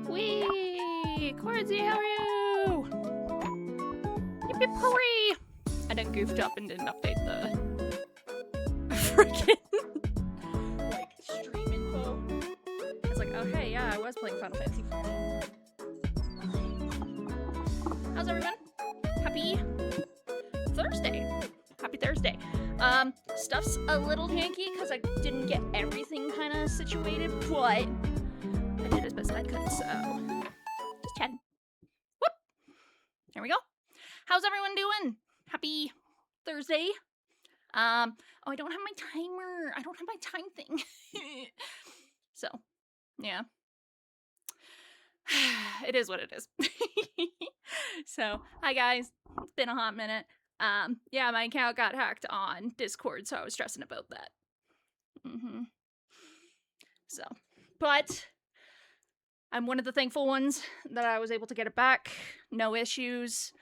Wee! Cordsy, how are you? Yip yip hooray! I done goofed up and didn't update the freaking like stream info. I was like, oh hey, yeah, I was playing Final Fantasy XIV. How's everyone? Happy Thursday. Happy Thursday. Stuff's a little janky because I didn't get everything kind of situated, but I did as best I could, so just chatting. Whoop! There we go. How's everyone doing? Happy Thursday. Oh, I don't have my timer. I don't have my time thing. So, yeah. It is what it is. So, hi guys. It's been a hot minute. Yeah, my account got hacked on Discord, so I was stressing about that. So, but I'm one of the thankful ones that I was able to get it back. No issues.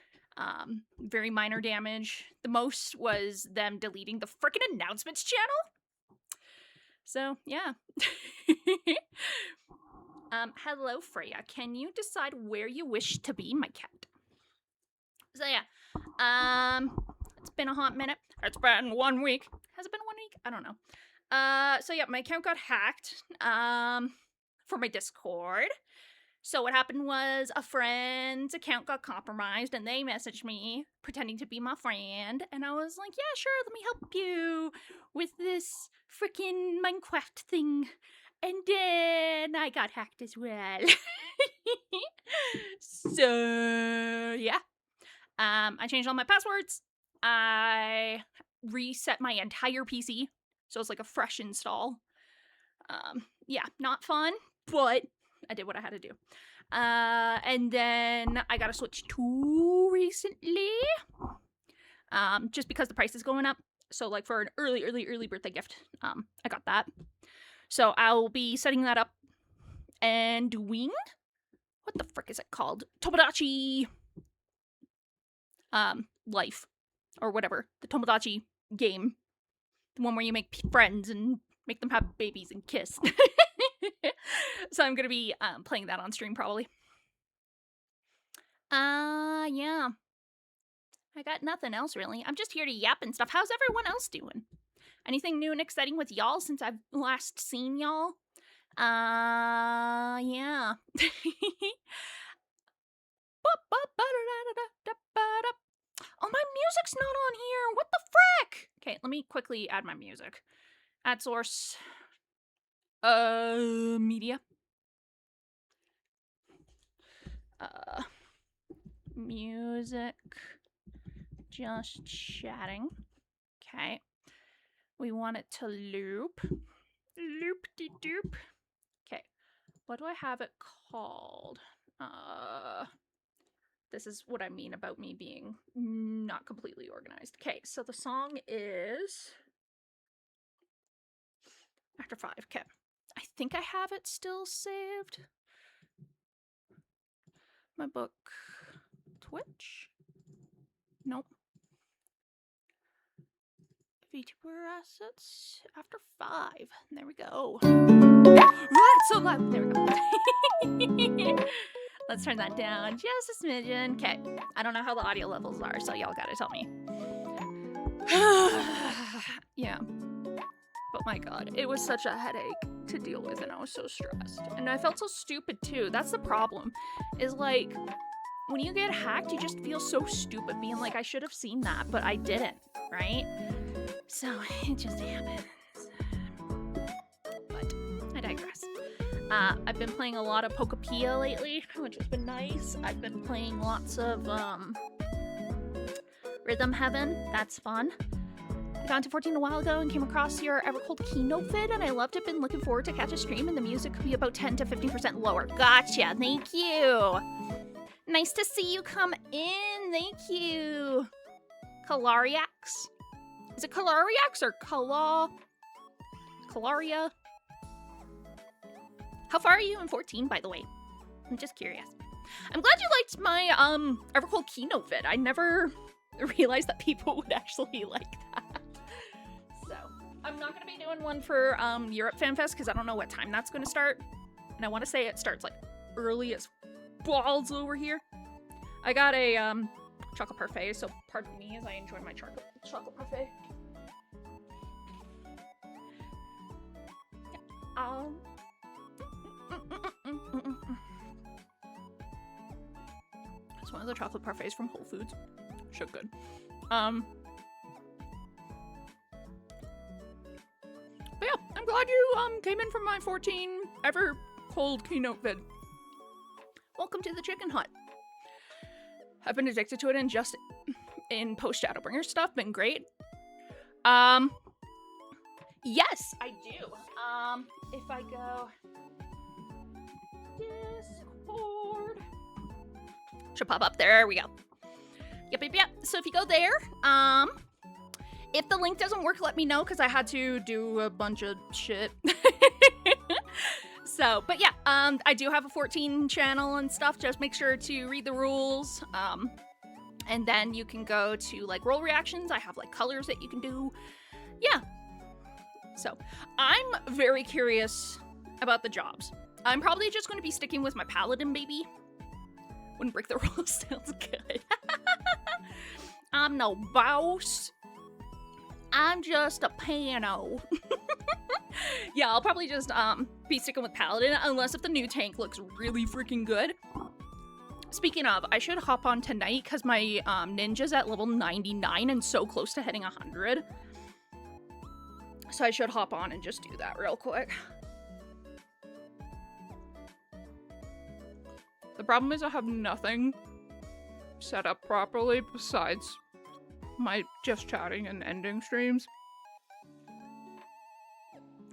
Very minor damage. The most was them deleting the frickin' announcements channel. So, yeah. Hello, Freya. Can you decide where you wish to be, my cat? So, yeah. It's been a hot minute. It's been 1 week. Has it been 1 week? I don't know. So, yeah, my account got hacked, for my Discord. So what happened was a friend's account got compromised and they messaged me pretending to be my friend. And I was like, yeah, sure, let me help you with this freaking Minecraft thing. And then I got hacked as well. So, yeah. I changed all my passwords. I reset my entire PC. So it's like a fresh install. Yeah, not fun, but I did what I had to do. And then I got a Switch 2 recently. Just because the price is going up. So like for an early birthday gift, I got that. So I'll be setting that up and doing, what the frick is it called? Tomodachi Life or whatever. The Tomodachi game. The one where you make friends and make them have babies and kiss. So I'm gonna be playing that on stream probably. Yeah. I got nothing else really. I'm just here to yap and stuff. How's everyone else doing? Anything new and exciting with y'all since I've last seen y'all? Yeah. Oh, my music's not on here. What the frick? Okay, let me quickly add my music. Add source. Media. Music. Just chatting. Okay. We want it to loop. Loop-de-doop. Okay. What do I have it called? This is what I mean about me being not completely organized. Okay, so the song is After 5. Okay. I think I have it still saved. My book. Twitch? Nope. VTuber assets After 5. There we go. Right, so loud. There we go. Let's turn that down just a smidgen. Okay. I don't know how the audio levels are, so y'all gotta tell me. Yeah. But my god, it was such a headache to deal with and I was so stressed. And I felt so stupid too. That's the problem. Is like, when you get hacked, you just feel so stupid being like, I should have seen that, but I didn't, right? So it just happens. But I digress. I've been playing a lot of Pokepia lately, which has been nice. I've been playing lots of Rhythm Heaven. That's fun. I got into 14 a while ago and came across your Evercold keynote vid, and I loved it. Been looking forward to catch a stream, and the music could be about 10 to 15% lower. Gotcha. Thank you. Nice to see you come in. Thank you. Kalariax. Is it Kalariax or Kalaria? How far are you in 14, by the way? I'm just curious. I'm glad you liked my Evercold keynote vid. I never realized that people would actually like that. So, I'm not going to be doing one for Europe Fan Fest because I don't know what time that's going to start. And I want to say it starts like early as balls over here. I got a chocolate parfait, so pardon me as I enjoy my chocolate parfait. It's one of the chocolate parfaits from Whole Foods. So good. But yeah, I'm glad you came in from my 14 ever cold keynote vid. Welcome to the Chicken Hut. I've been addicted to it and just in post Shadowbringer stuff. Been great. Yes, I do. If I go Discord, should pop up. There we go. Yep. So if you go there, if the link doesn't work, let me know because I had to do a bunch of shit. So, but yeah, I do have a 14 channel and stuff. Just make sure to read the rules. And then you can go to like roll reactions. I have like colors that you can do. Yeah. So I'm very curious about the jobs. I'm probably just going to be sticking with my paladin, baby. Wouldn't break the rules. Sounds good. I'm no boss. I'm just a pano. Yeah, I'll probably just be sticking with paladin unless if the new tank looks really freaking good. Speaking of, I should hop on tonight because my ninja's at level 99 and so close to hitting 100. So I should hop on and just do that real quick. The problem is I have nothing set up properly besides my just chatting and ending streams.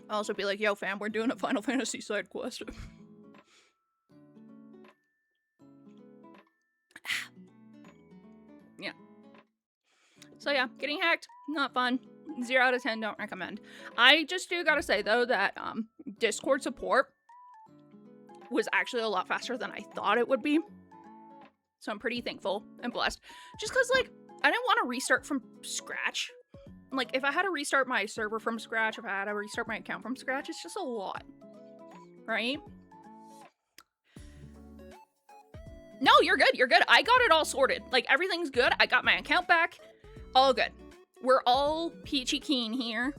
I'll also be like, yo fam, we're doing a Final Fantasy side quest. Yeah. So yeah, getting hacked, not fun. 0 out of 10, don't recommend. I just do gotta say though that Discord support was actually a lot faster than I thought it would be. So I'm pretty thankful and blessed. Just cause like, I didn't want to restart from scratch. Like if I had to restart my server from scratch, if I had to restart my account from scratch, it's just a lot. Right? No, you're good, you're good. I got it all sorted. Like everything's good. I got my account back. All good. We're all peachy keen here.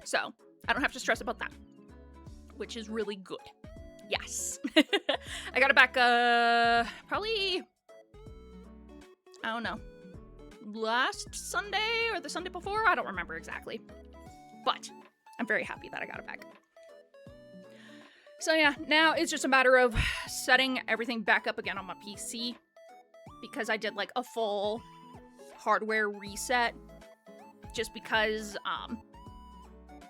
So I don't have to stress about that. Which is really good. Yes. I got it back, probably, I don't know, last Sunday or the Sunday before? I don't remember exactly. But I'm very happy that I got it back. So yeah, now it's just a matter of setting everything back up again on my PC. Because I did like a full hardware reset. Just because,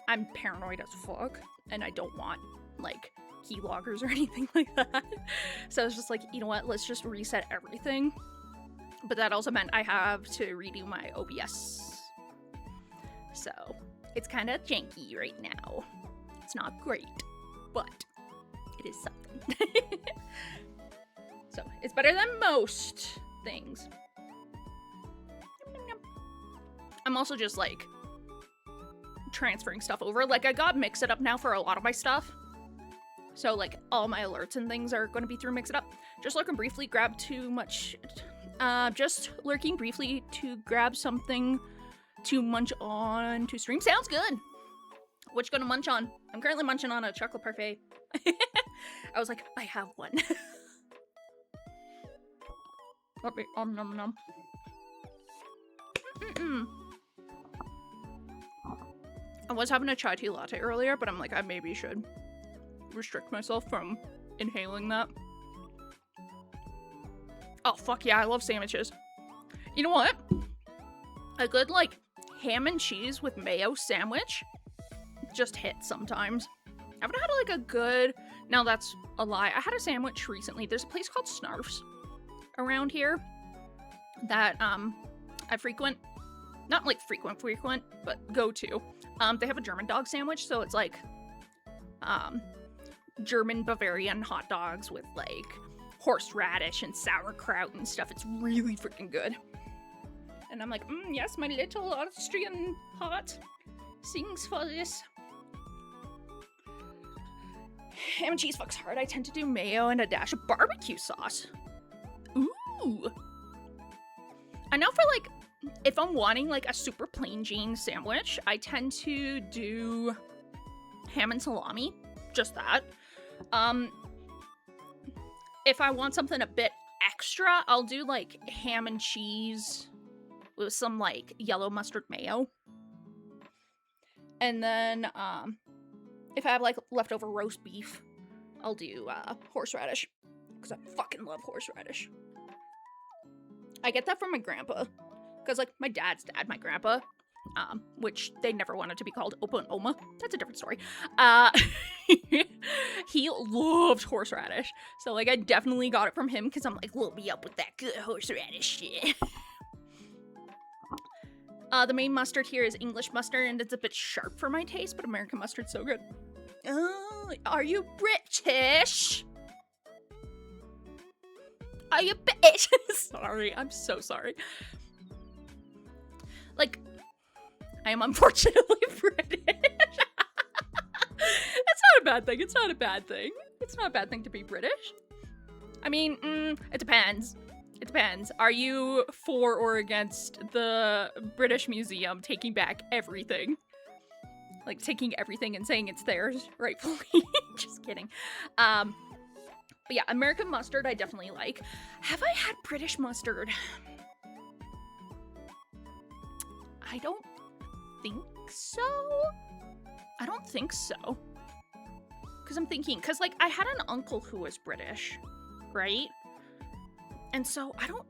I'm paranoid as fuck. And I don't want, like, keyloggers or anything like that. So I was just like, you know what, let's just reset everything. But that also meant I have to redo my OBS. So it's kind of janky right now. It's not great, but it is something. So it's better than most things. I'm also just like transferring stuff over. Like I got Mix It Up now for a lot of my stuff. So, like, all my alerts and things are going to be through Mix It Up. Just lurking briefly, grab too much... just lurking briefly to grab something to munch on to stream. Sounds good! What you gonna munch on? I'm currently munching on a chocolate parfait. I was like, I have one. Let me... nom nom. I was having a chai tea latte earlier, but I'm like, I maybe should restrict myself from inhaling that. Oh, fuck yeah, I love sandwiches. You know what? A good, like, ham and cheese with mayo sandwich just hits sometimes. I haven't had, like, a good... Now, that's a lie. I had a sandwich recently. There's a place called Snarf's around here that, I frequent. Not, like, frequent, but go to. They have a German dog sandwich, so it's, like, German Bavarian hot dogs with like horseradish and sauerkraut and stuff. It's really freaking good. And I'm like, yes, my little Austrian hot sings for this. Ham and cheese fucks hard. I tend to do mayo and a dash of barbecue sauce. Ooh. I know for like, if I'm wanting like a super plain Jane sandwich, I tend to do ham and salami. Just that. If I want something a bit extra, I'll do like ham and cheese with some like yellow mustard mayo. And then if I have like leftover roast beef, I'll do horseradish because I fucking love horseradish. I get that from my grandpa because like my dad's dad, my grandpa, which they never wanted to be called Opa and Oma. That's a different story. He loved horseradish. So, like, I definitely got it from him because I'm like, load me up with that good horseradish shit. The main mustard here is English mustard, and it's a bit sharp for my taste, but American mustard's so good. Oh, are you British? Are you bitch? Sorry, I'm so sorry. Like, I am unfortunately British. It's not a bad thing. It's not a bad thing. It's not a bad thing to be British. I mean, it depends. It depends. Are you for or against the British Museum taking back everything? Like, taking everything and saying it's theirs, rightfully. Just kidding. But yeah, American mustard I definitely like. Have I had British mustard? I don't think so. I don't think so. Because I'm thinking, because like I had an uncle who was British, right? And so I don't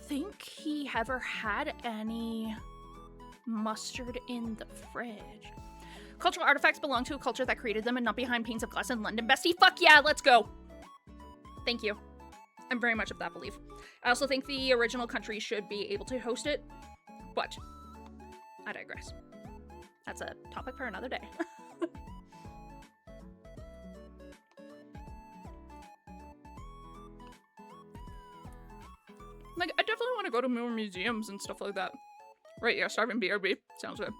think he ever had any mustard in the fridge. Cultural artifacts belong to a culture that created them and not behind panes of glass in London. Bestie, fuck yeah, let's go. Thank you. I'm very much of that belief. I also think the original country should be able to host it, but I digress. That's a topic for another day. Like, I definitely want to go to more museums and stuff like that. Right, yeah, starving BRB. Sounds good.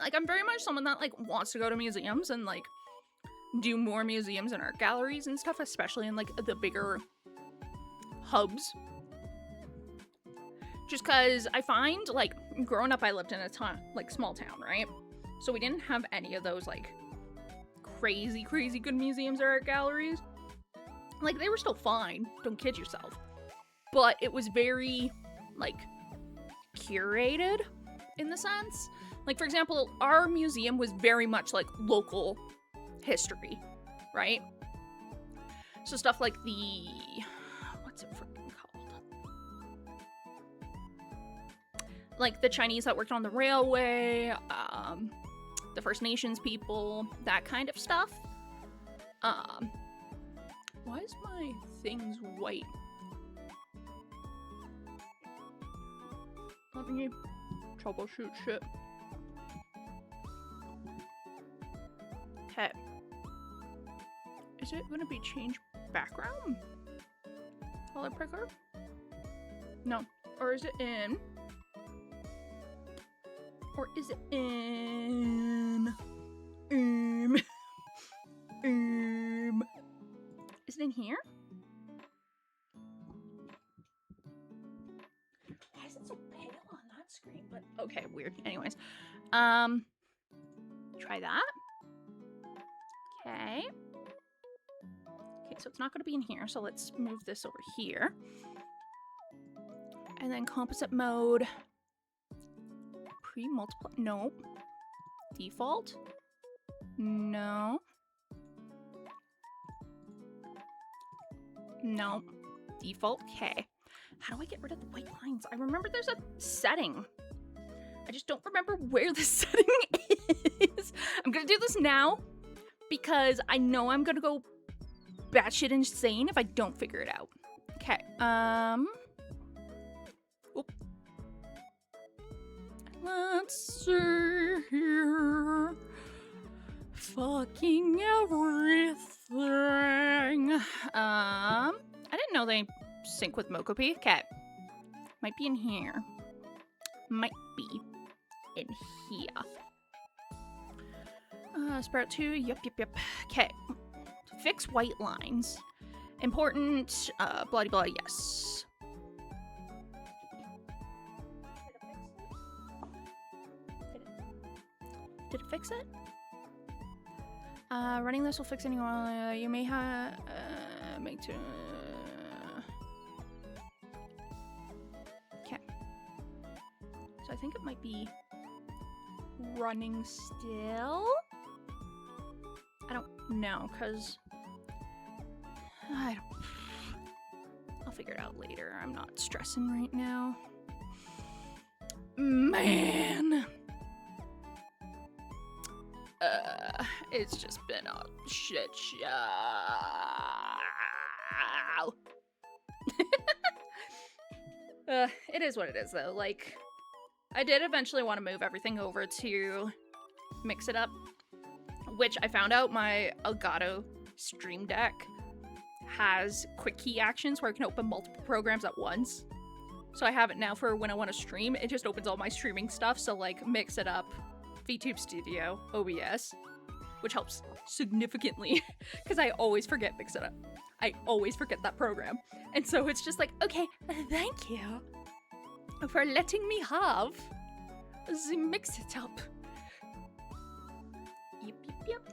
Like, I'm very much someone that, like, wants to go to museums and, like, do more museums and art galleries and stuff, especially in, like, the bigger hubs. Just because I find, like, growing up, I lived in a small town, right? So we didn't have any of those, like, crazy good museums or art galleries. Like, they were still fine, don't kid yourself. But it was very, like, curated, in the sense. Like, for example, our museum was very much, like, local history, right? So stuff like the... what's it freaking called? Like, the Chinese that worked on the railway, the First Nations people, that kind of stuff. Why is my things white? Let me troubleshoot shit. Okay. Is it gonna be change background? Color picker? No. Or is it in? Or is it in? Is it in here? Why is it so pale on that screen? But okay, weird. Anyways, try that. Okay. Okay, so it's not going to be in here, so let's move this over here. And then composite mode. Pre-multiply. Nope. Default. No. No. Default. Okay. How do I get rid of the white lines? I remember there's a setting. I just don't remember where the setting is. I'm going to do this now because I know I'm going to go batshit insane if I don't figure it out. Okay. Oop. Let's see here. Fucking everything. I didn't know they sync with Mokopi. Okay. Might be in here. Might be in here. Sprout 2. Yep. Okay. Fix white lines. Important. Blah blah. Yes. Did it fix it? Running this will fix anyone. You may have make to. Okay. So I think it might be running still. I don't know, cause I'll figure it out later. I'm not stressing right now. Man. It's just been a shit show. It is what it is, though. Like, I did eventually want to move everything over to mix it up, which I found out my Elgato Stream Deck has quick key actions where I can open multiple programs at once. So I have it now for when I want to stream. It just opens all my streaming stuff. So like Mix It Up, VTube Studio, OBS, which helps significantly because I always forget Mix It Up. I always forget that program. And so it's just like, okay, thank you for letting me have the Mix It Up. Yep, yep, yep.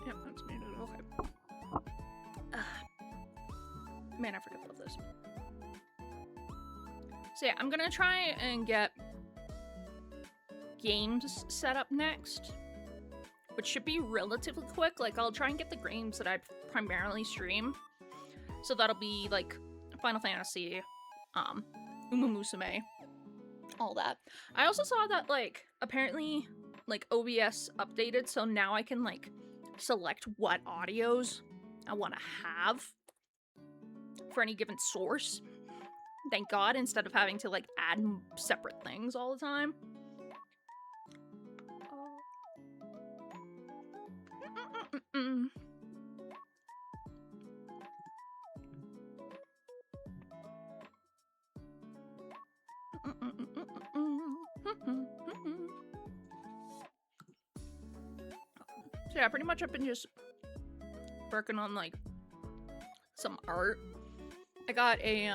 Yep, that's muted. Okay. Man, I freaking love this. So yeah, I'm gonna try and get games set up next, which should be relatively quick. Like, I'll try and get the games that I primarily stream. So that'll be like Final Fantasy, Uma Musume, all that. I also saw that like apparently like OBS updated, so now I can like select what audios I want to have for any given source. Thank God, instead of having to like add separate things all the time. So yeah, pretty much I've been just working on like some art. I got a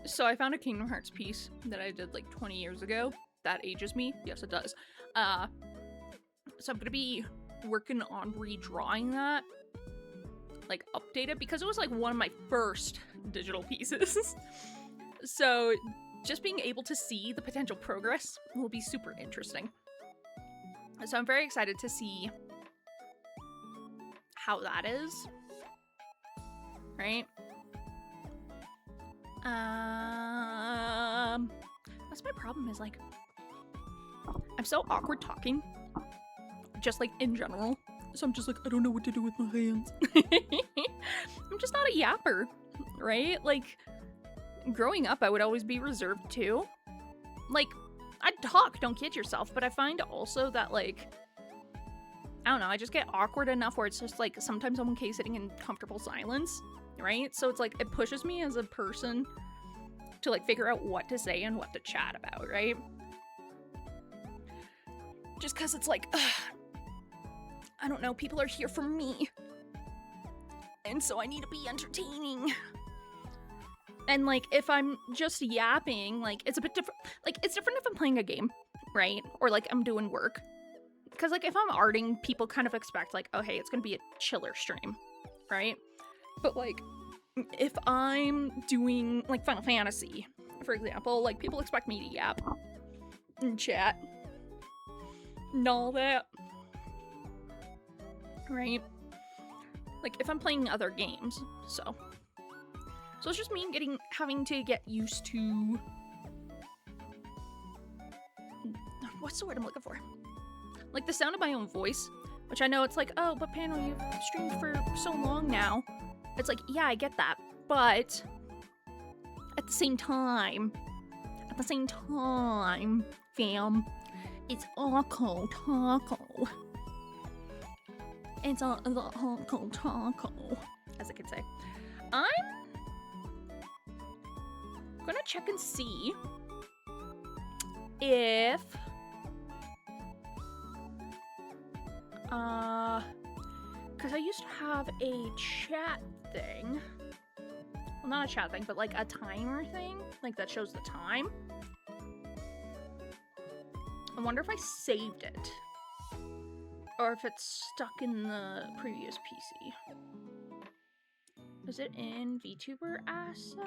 so I found a Kingdom Hearts piece that I did like 20 years ago. That ages me. Yes, it does. So I'm gonna be working on redrawing that, like update it, because it was like one of my first digital pieces. So just being able to see the potential progress will be super interesting. So I'm very excited to see how that is. Right? That's my problem, is like I'm so awkward talking, just like in general. So I'm just like, I don't know what to do with my hands. I'm just not a yapper, right? Like growing up, I would always be reserved too. Like I'd talk, don't kid yourself, but I find also that like, I don't know, I just get awkward enough where it's just like sometimes I'm okay sitting in comfortable silence, right? So it's like it pushes me as a person to like figure out what to say and what to chat about, right? Just because it's like, I don't know, people are here for me. And so I need to be entertaining. And like, if I'm just yapping, like, it's a bit different. Like, it's different if I'm playing a game, right? Or like, I'm doing work. Because like, if I'm arting, people kind of expect like, oh, hey, it's gonna be a chiller stream, right? But like, if I'm doing like Final Fantasy, for example, like, people expect me to yap and chat and all that, right? Like, if I'm playing other games, so it's just me having to get used to, what's the word I'm looking for? Like the sound of my own voice, which I know it's like, oh, but Panel, you've streamed for so long now. It's like, yeah, I get that, but at the same time, fam, it's Taco. It's a taco, as I could say. I'm gonna check and see if because I used to have a chat thing. Well, not a chat thing, but like a timer thing, like that shows the time. I wonder if I saved it, or if it's stuck in the previous PC. Is it in VTuber assets?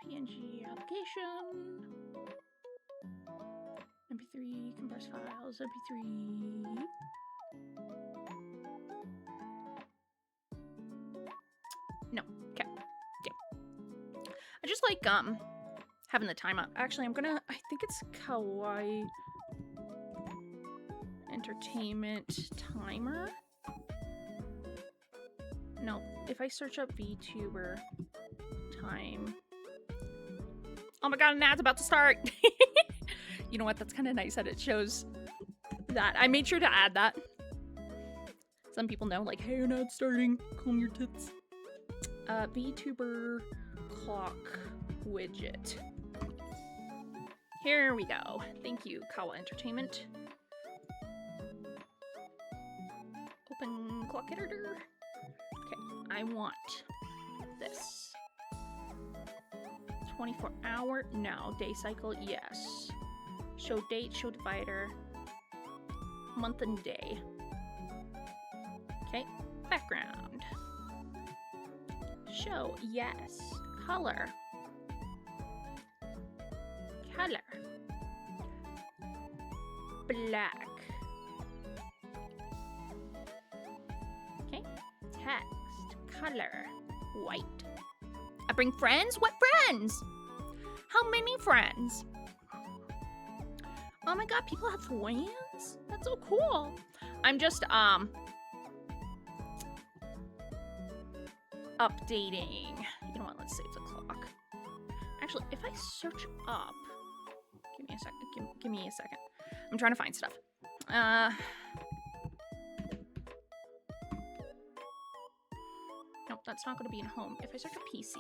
PNG application. MP3 compressed files. MP3. No. Okay. Yeah. I just like having the time up. Actually, I think it's Kawaii Entertainment Timer. No, if I search up VTuber time. Oh my god, an ad's about to start. You know what? That's kind of nice that it shows that. I made sure to add that. Some people know, like, hey, an ad's starting. Calm your tits. VTuber clock widget. Here we go. Thank you, Kawa Entertainment. Open clock editor. Okay, I want this. 24-hour, no. Day cycle, yes. Show date, show divider. Month and day. Okay, background. Show, yes. Color. Color. Black. Okay, text. Color. White. I bring friends? What friends? How many friends? Oh my god, people have friends? That's so cool. I'm just, updating. You know what, let's save the clock. Actually, if I search up... Give me a second. Give me a second. I'm trying to find stuff. Nope, that's not going to be in home. If I search a PC...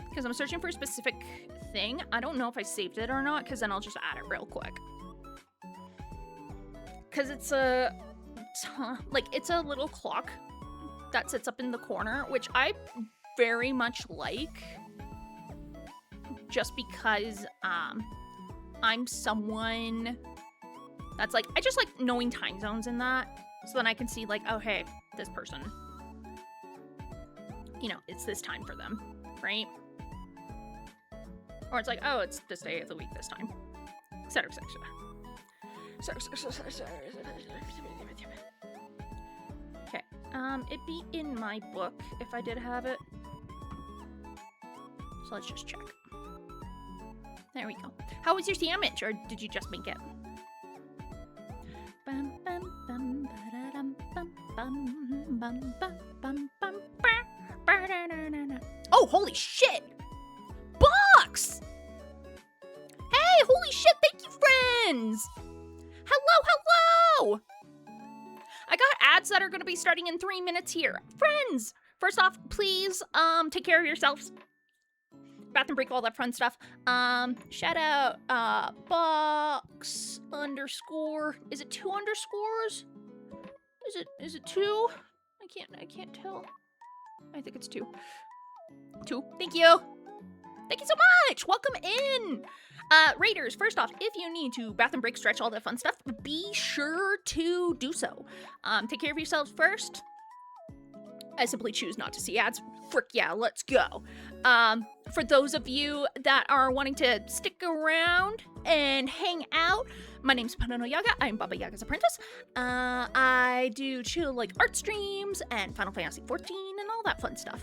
Because I'm searching for a specific thing. I don't know if I saved it or not, because then I'll just add it real quick. Because it's a... it's a little clock that sits up in the corner, which I very much like. Just because I'm someone that's like... I just like knowing time zones in that. So then I can see like, oh, hey, this person. You know, it's this time for them, right? Or it's like, oh, it's this day of the week this time. Etc. Okay, it'd be in my book if I did have it. So let's just check. There we go. How was your sandwich, or did you just make it? Oh, holy shit! Box! Hey, holy shit, thank you, friends! Hello! I got ads that are going to be starting in 3 minutes here. Friends! First off, please, take care of yourselves. Bath and break, all that fun stuff. Shout out, box underscore. Is it 2 underscores? Is it 2? I can't tell. I think it's 2. 2. Thank you. Thank you so much! Welcome in! Raiders, first off, if you need to bath and break, stretch, all that fun stuff, be sure to do so. Take care of yourselves first. I simply choose not to see ads. Frick yeah, let's go. For those of you that are wanting to stick around and hang out, my name's Panano Yaga. I'm Baba Yaga's apprentice. I do chill like art streams and Final Fantasy XIV and all that fun stuff.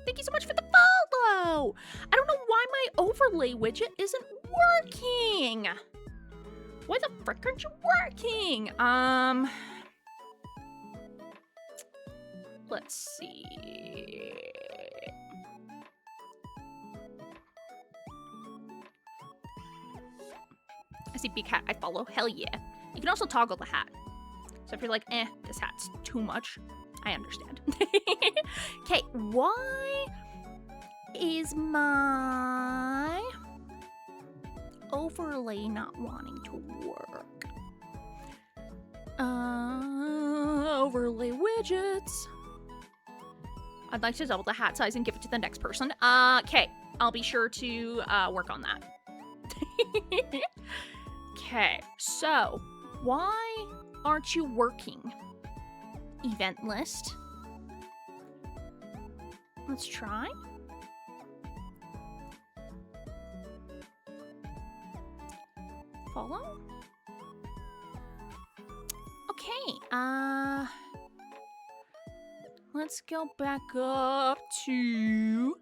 Thank you so much for the follow! I don't know why my overlay widget isn't working! Why the frick aren't you working? Let's see... I see big hat, I follow. Hell yeah. You can also toggle the hat. So if you're like, this hat's too much, I understand. Okay, why is my overlay not wanting to work? Overlay widgets. I'd like to double the hat size and give it to the next person. Okay, I'll be sure to work on that. Okay, so why aren't you working? Event list. Let's try. Follow. Okay, let's go back up 2.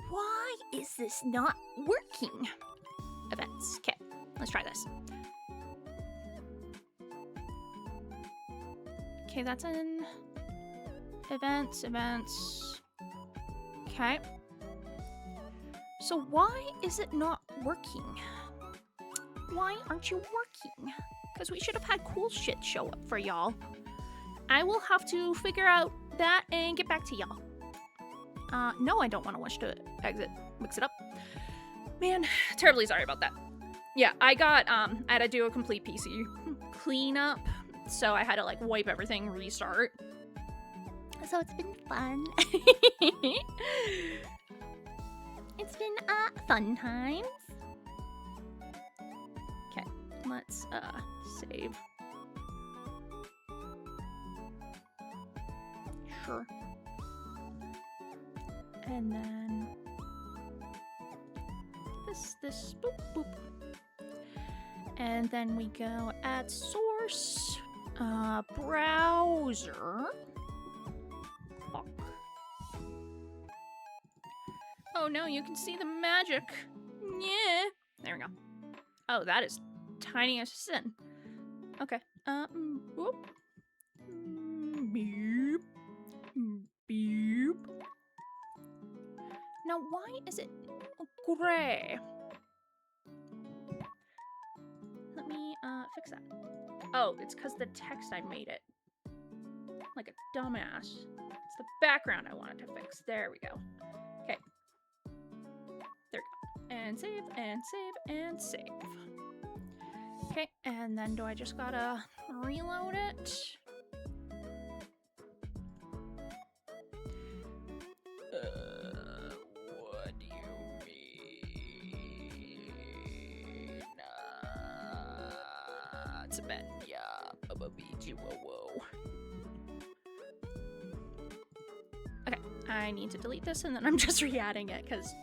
Why is this not working? Events. Okay, let's try this. Okay, that's in events. Okay. So why is it not working? Why aren't you working? Because we should have had cool shit show up for y'all. I will have to figure out that and get back to y'all. No, I don't want to wish to exit. Mix it up. Man, terribly sorry about that. Yeah, I had to do a complete PC cleanup, so I had to, like, wipe everything, restart. So it's been fun. It's been, fun times. Okay, let's, save. Sure. And then this, boop, boop. And then we go add source, browser. Fuck. Oh no, you can see the magic. Yeah. There we go. Oh, that is tiny as sin. Okay. Whoop. Beep. Beep. Now, why is it gray? Let me, fix that. Oh, it's because the text I made it. Like a dumbass. It's the background I wanted to fix. There we go. Okay. There we go. And save, and save, and save. Okay, and then do I just gotta reload it? What do you mean? It's a bad, yeah, whoa. Okay, I need to delete this and then I'm just re-adding it because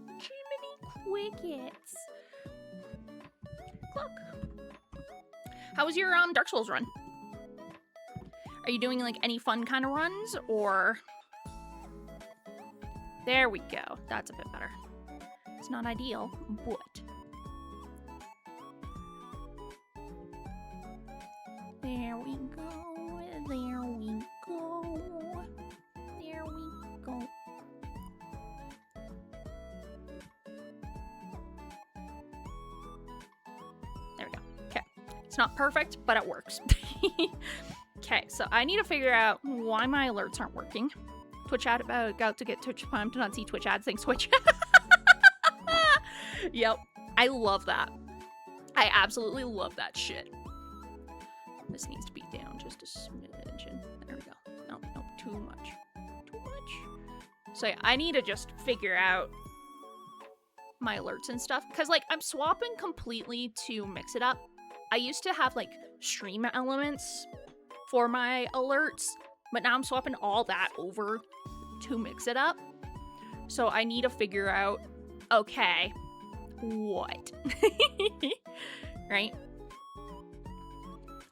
Jiminy Crickets. Clock. How was your Dark Souls run? Are you doing like any fun kind of runs or? There we go. That's a bit better. It's not ideal, but there we go. There we go. There we go. There we go. Okay. It's not perfect, but it works. Okay, so I need to figure out why my alerts aren't working. Twitch ad about to get Twitch Prime to not see Twitch ads. Thanks, Twitch. Yep. I love that. I absolutely love that shit. This needs to be down just a smidgen. There we go. No, too much. Too much. So yeah, I need to just figure out my alerts and stuff. Because, like, I'm swapping completely to mix it up. I used to have, like, stream elements for my alerts. But now I'm swapping all that over to mix it up. So I need to figure out, okay, what? Right?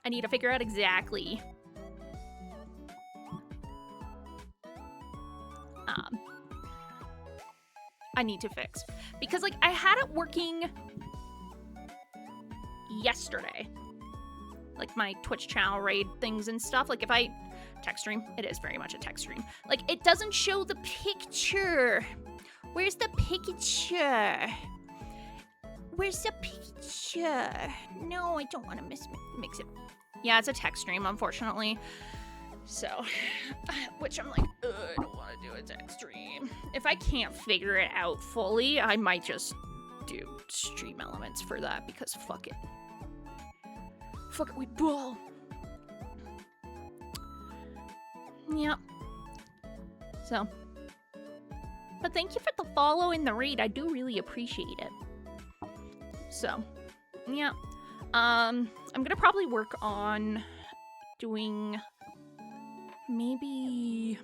I need to figure out exactly I need to fix. Because, like, I had it working yesterday. Like, my Twitch channel raid things and stuff. Like, if I text stream, it is very much a text stream. Like, it doesn't show the picture. Where's the picture? Where's the picture? No, I don't want to mix it. Yeah, it's a text stream, unfortunately. So, which I'm like, I don't want to do a text stream. If I can't figure it out fully, I might just do stream elements for that because fuck it. Fuck it, we ball. Yep. So. But thank you for the follow and the raid. I do really appreciate it. So. Yeah. I'm gonna probably work on doing maybe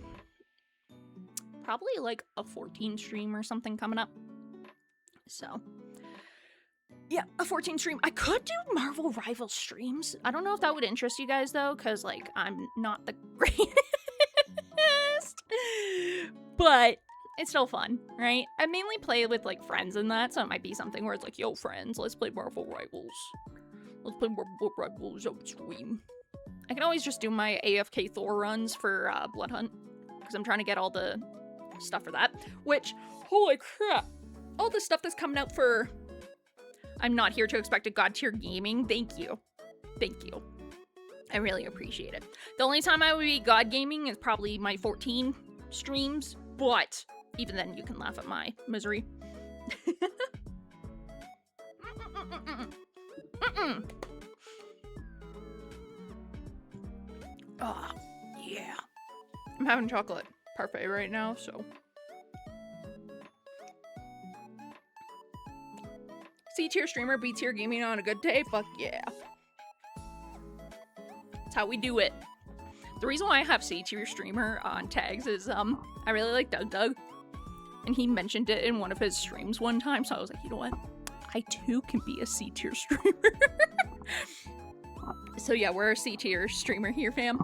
probably like a 14 stream or something coming up. So. Yeah, a 14 stream. I could do Marvel Rival streams. I don't know if that would interest you guys, though, because, like, I'm not the greatest but it's still fun, right? I mainly play with, like, friends and that, so it might be something where it's like, yo, friends, let's play Marvel Rivals. Let's play Marvel Rivals on stream. I can always just do my AFK Thor runs for Blood Hunt, because I'm trying to get all the stuff for that, which, holy crap, all the stuff that's coming out for I'm Not Here to Expect a God Tier Gaming, thank you. Thank you. I really appreciate it. The only time I would be God Gaming is probably my 14 streams, but even then you can laugh at my misery. Oh, yeah. I'm having chocolate parfait right now, so. C tier streamer, B tier gaming on a good day? Fuck yeah. That's how we do it. The reason why I have C tier streamer on tags is I really like Doug. And he mentioned it in one of his streams one time, so I was like, you know what? I too can be a C tier streamer. So yeah, we're a C tier streamer here, fam.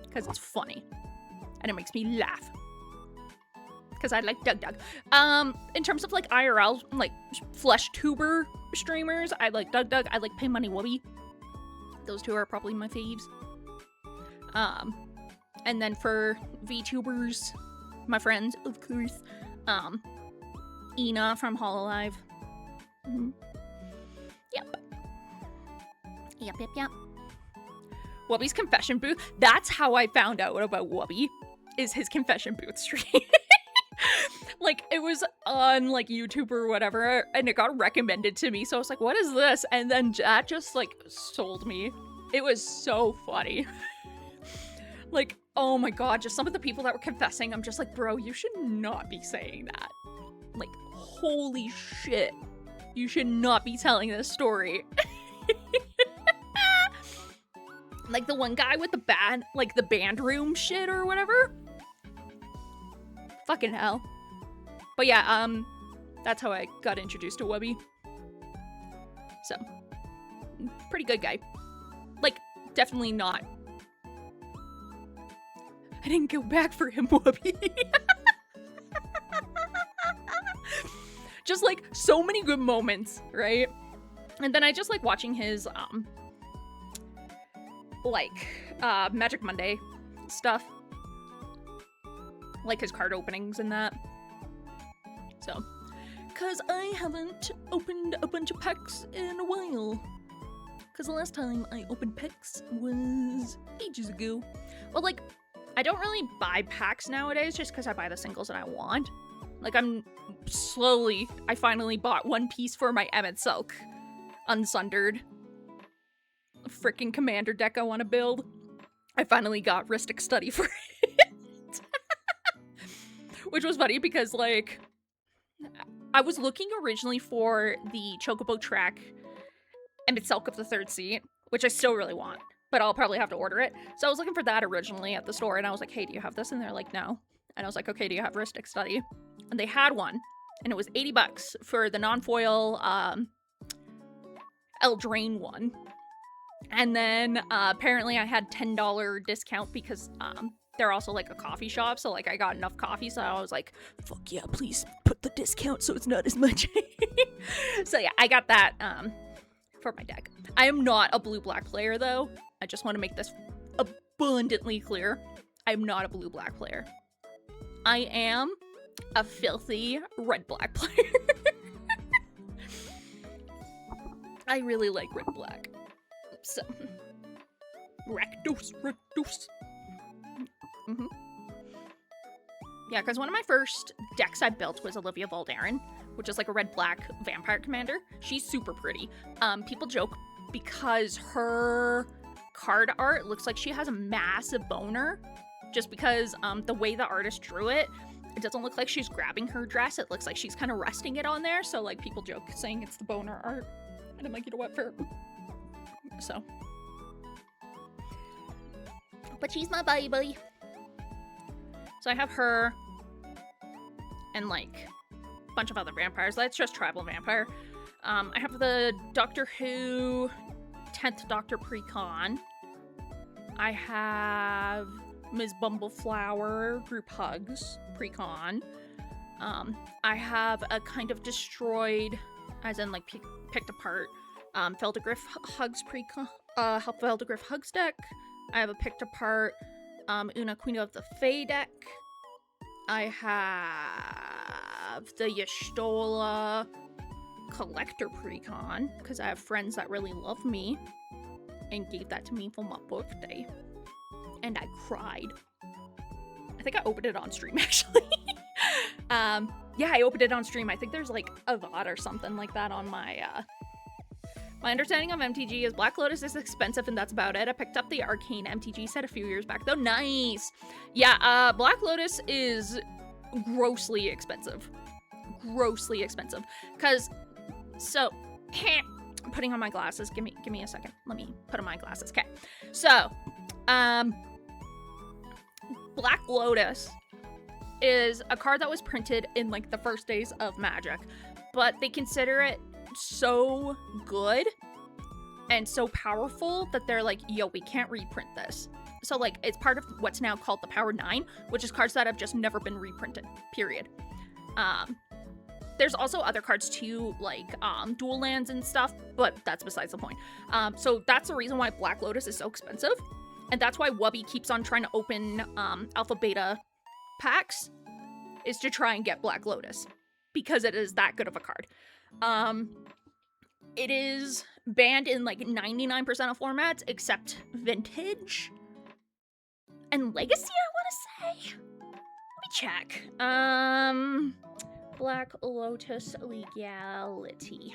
Because it's funny. And it makes me laugh. Because I like Doug. In terms of like IRL, like flesh tuber streamers, I like Doug. I like Pay Money Wubby. Those two are probably my faves. And then for VTubers, my friends, of course, Ina from Hololive. Mm-hmm. Yep. Wubby's confession booth. That's how I found out about Wubby, is his confession booth stream. Like, it was on, like, YouTube or whatever, and it got recommended to me, so I was like, what is this? And then that just, like, sold me. It was so funny. Like, oh my god, just some of the people that were confessing, I'm just like, bro, you should not be saying that. Like, holy shit. You should not be telling this story. Like, the one guy with the band, like, the band room shit or whatever. Fucking hell. But yeah, that's how I got introduced to Wubby. So, pretty good guy. Like, definitely not. I didn't go back for him, Wubby. Just, like, so many good moments, right? And then I just like watching his, Magic Monday stuff. Like his card openings and that. So, cause I haven't opened a bunch of packs in a while. Cause the last time I opened packs was ages ago. Well, like, I don't really buy packs nowadays just cause I buy the singles that I want. Like, I finally bought One Piece for my Emmett Silk Unsundered freaking commander deck I want to build. I finally got Ristic Study for it. Which was funny because, like, I was looking originally for the Chocobo Track Emmett Silk of the Third Seat, which I still really want, but I'll probably have to order it. So I was looking for that originally at the store, and I was like, hey, do you have this? And they're like, no. And I was like, okay, do you have Ristic Study? And they had one, and it was $80 for the non-foil Eldraine one. And then apparently I had $10 discount because they're also like a coffee shop, so like I got enough coffee, so I was like, fuck yeah, please put the discount so it's not as much. So yeah, I got that for my deck. I am not a blue-black player though. I just want to make this abundantly clear. I'm not a blue-black player. I am a filthy red-black player. I really like red-black. So, Rakdos. Mm-hmm. Yeah, because one of my first decks I built was Olivia Voldaren, which is like a red-black vampire commander. She's super pretty. People joke because her card art looks like she has a massive boner, just because the way the artist drew it, it doesn't look like she's grabbing her dress. It looks like she's kind of resting it on there. So like people joke saying it's the boner art, and I'm like, you know what, fair. So, but she's my baby. So I have her and like a bunch of other vampires. That's just tribal vampire. I have the Doctor Who 10th Doctor Precon. I have Ms. Bumbleflower group hugs pre-con. I have a kind of destroyed, as in like picked apart, Feldegriff hugs pre-con, Feldegriff hugs deck. I have a picked apart Una Queen of the Fae deck. I have the Y'shtola collector pre-con, because I have friends that really love me and gave that to me for my birthday. And I cried. I think I opened it on stream, actually. Yeah, I opened it on stream. I think there's like a VOD or something like that on my, My understanding of MTG is Black Lotus is expensive and that's about it. I picked up the Arcane MTG set a few years back though. Nice! Yeah, Black Lotus is grossly expensive. Grossly expensive. Cause, so, putting on my glasses. Give me a second. Let me put on my glasses. Okay. So, Black Lotus is a card that was printed in like the first days of Magic, but they consider it so good and so powerful that they're like, yo, we can't reprint this. So like it's part of what's now called the Power 9, which is cards that have just never been reprinted, period. There's also other cards too, like dual lands and stuff, but that's besides the point. So that's the reason why Black Lotus is so expensive, and that's why Wubby keeps on trying to open alpha beta packs, is to try and get Black Lotus, because it is that good of a card. It is banned in like 99% of formats except Vintage and Legacy, I want to say. Let me check. Black Lotus legality.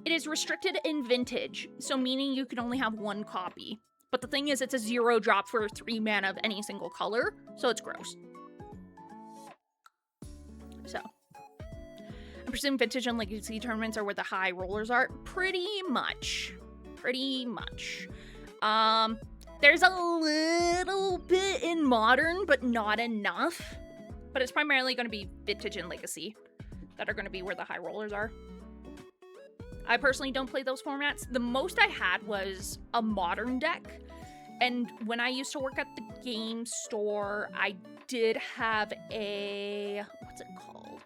It is restricted in Vintage, so meaning you can only have one copy. But the thing is, it's a 0 drop for 3 mana of any single color, so it's gross. So, I presume Vintage and Legacy tournaments are where the high rollers are. Pretty much. Pretty much. There's a little bit in Modern, but not enough. But it's primarily going to be Vintage and Legacy that are going to be where the high rollers are. I personally don't play those formats. The most I had was a Modern deck. And when I used to work at the game store, I did have a... what's it called?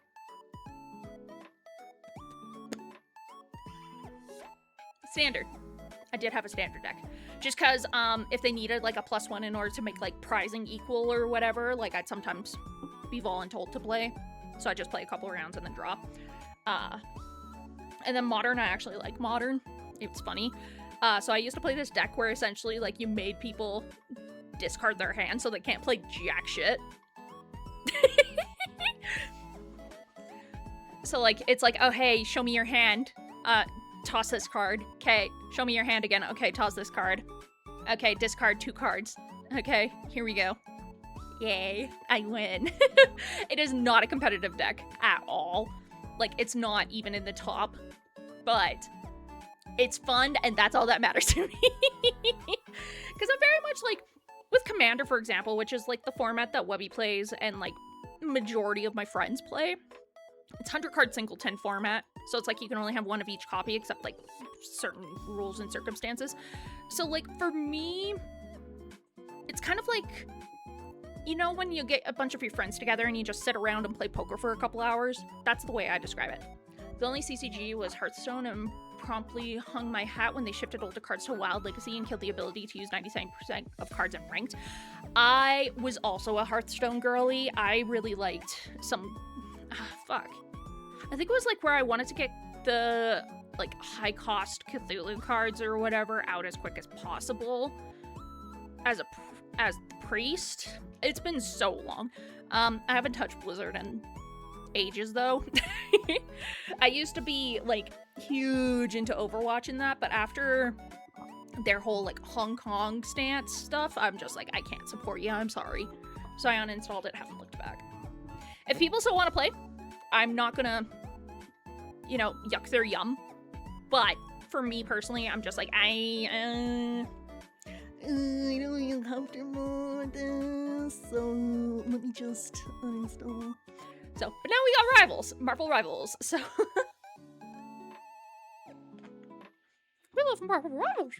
Standard. I did have a standard deck. Just because if they needed like a +1 in order to make like prizing equal or whatever, like I'd sometimes be voluntold to play. So I just play a couple of rounds and then draw. And then Modern, I actually like Modern. It's funny. So I used to play this deck where essentially like you made people discard their hand so they can't play jack shit. So like, it's like, oh hey, show me your hand. Toss this card. Okay, show me your hand again. Okay, toss this card. Okay, discard 2 cards. Okay, here we go. Yay, I win. It is not a competitive deck at all. Like, it's not even in the top, but it's fun, and that's all that matters to me. Because I'm very much like, with Commander, for example, which is like the format that Webby plays and like majority of my friends play, it's 100 card singleton format, so it's like you can only have one of each copy except like certain rules and circumstances. So like for me, it's kind of like, you know, when you get a bunch of your friends together and you just sit around and play poker for a couple hours? That's the way I describe it. The only CCG was Hearthstone, and promptly hung my hat when they shifted older cards to Wild Legacy and killed the ability to use 97% of cards in Ranked. I was also a Hearthstone girly. I really liked some... fuck. I think it was like where I wanted to get the like high cost Cthulhu cards or whatever out as quick as possible as the priest. It's been so long. I haven't touched Blizzard in ages though. I used to be like huge into Overwatch and that, but after their whole like Hong Kong stance stuff, I'm just like, I can't support you, I'm sorry. So I uninstalled it, haven't looked back. If people still want to play, I'm not gonna, you know, yuck their yum. But for me personally, I'm just like, I don't feel comfortable with this, so let me just uninstall. So, but now we got Rivals, Marvel Rivals, so. We have love Papa Waddles.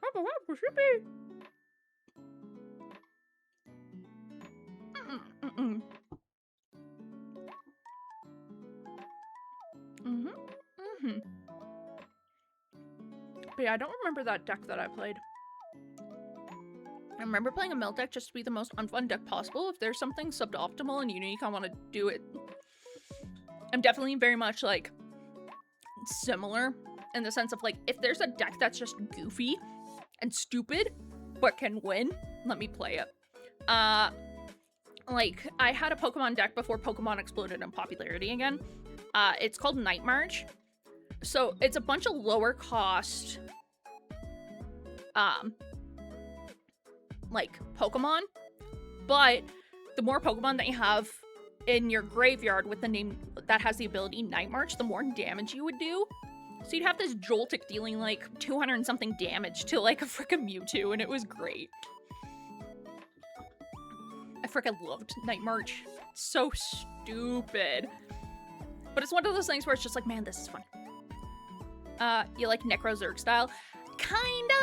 Papa Waddles, yippee. But yeah, I don't remember that deck that I played. I remember playing a mill deck just to be the most unfun deck possible. If there's something suboptimal and unique, I want to do it. I'm definitely very much, like, similar in the sense of, like, if there's a deck that's just goofy and stupid but can win, let me play it. Like, I had a Pokemon deck before Pokemon exploded in popularity again. It's called Night March. So it's a bunch of lower cost, like, Pokemon, but the more Pokemon that you have in your graveyard with the name that has the ability Night March, the more damage you would do. So you'd have this Joltik dealing, like, 200 and something damage to, like, a frickin' Mewtwo, and it was great. I frickin' loved Night March. It's so stupid. But it's one of those things where it's just like, man, this is fun. You like Necrozerg style? Kinda.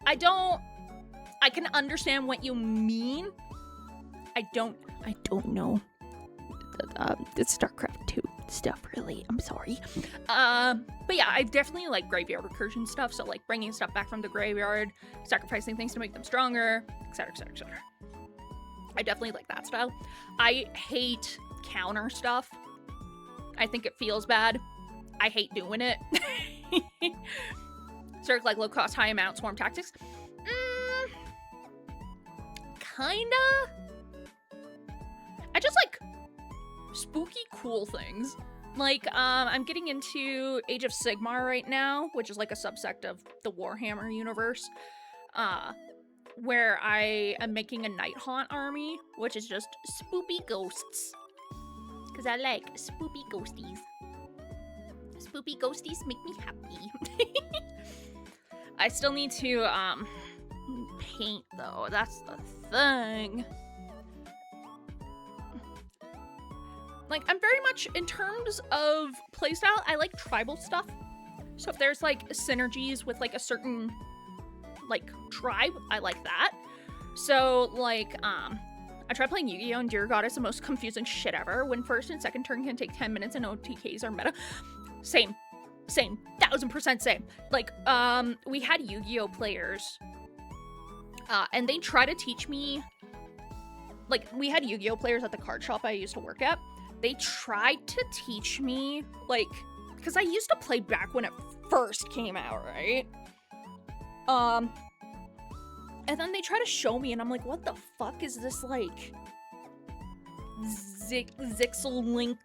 I can understand what you mean. I don't know. It's StarCraft 2 stuff, really. I'm sorry. But yeah, I definitely like graveyard recursion stuff. So like bringing stuff back from the graveyard, sacrificing things to make them stronger, etc., etc., etc. I definitely like that style. I hate counter stuff. I think it feels bad. I hate doing it. Sort of like low cost, high amount swarm tactics. Kinda. I just like spooky cool things. Like, I'm getting into Age of Sigmar right now, which is like a subsect of the Warhammer universe. Where I am making a Night Haunt army, which is just spoopy ghosts. Because I like spoopy ghosties. Spoopy ghosties make me happy. I still need to, paint, though. That's the thing. Like, I'm very much, in terms of playstyle, I like tribal stuff. So if there's, like, synergies with, like, a certain, like, tribe, I like that. So, like, I tried playing Yu-Gi-Oh! And Dear God is the most confusing shit ever. When first and second turn can take 10 minutes and OTKs are meta. Same. 1000% same. Like, we had Yu-Gi-Oh! Players, and they try to teach me, like, we had Yu-Gi-Oh! Players at the card shop I used to work at. They tried to teach me, like, because I used to play back when it first came out, right? And then they try to show me, and I'm like, what the fuck is this, like, Zixel Link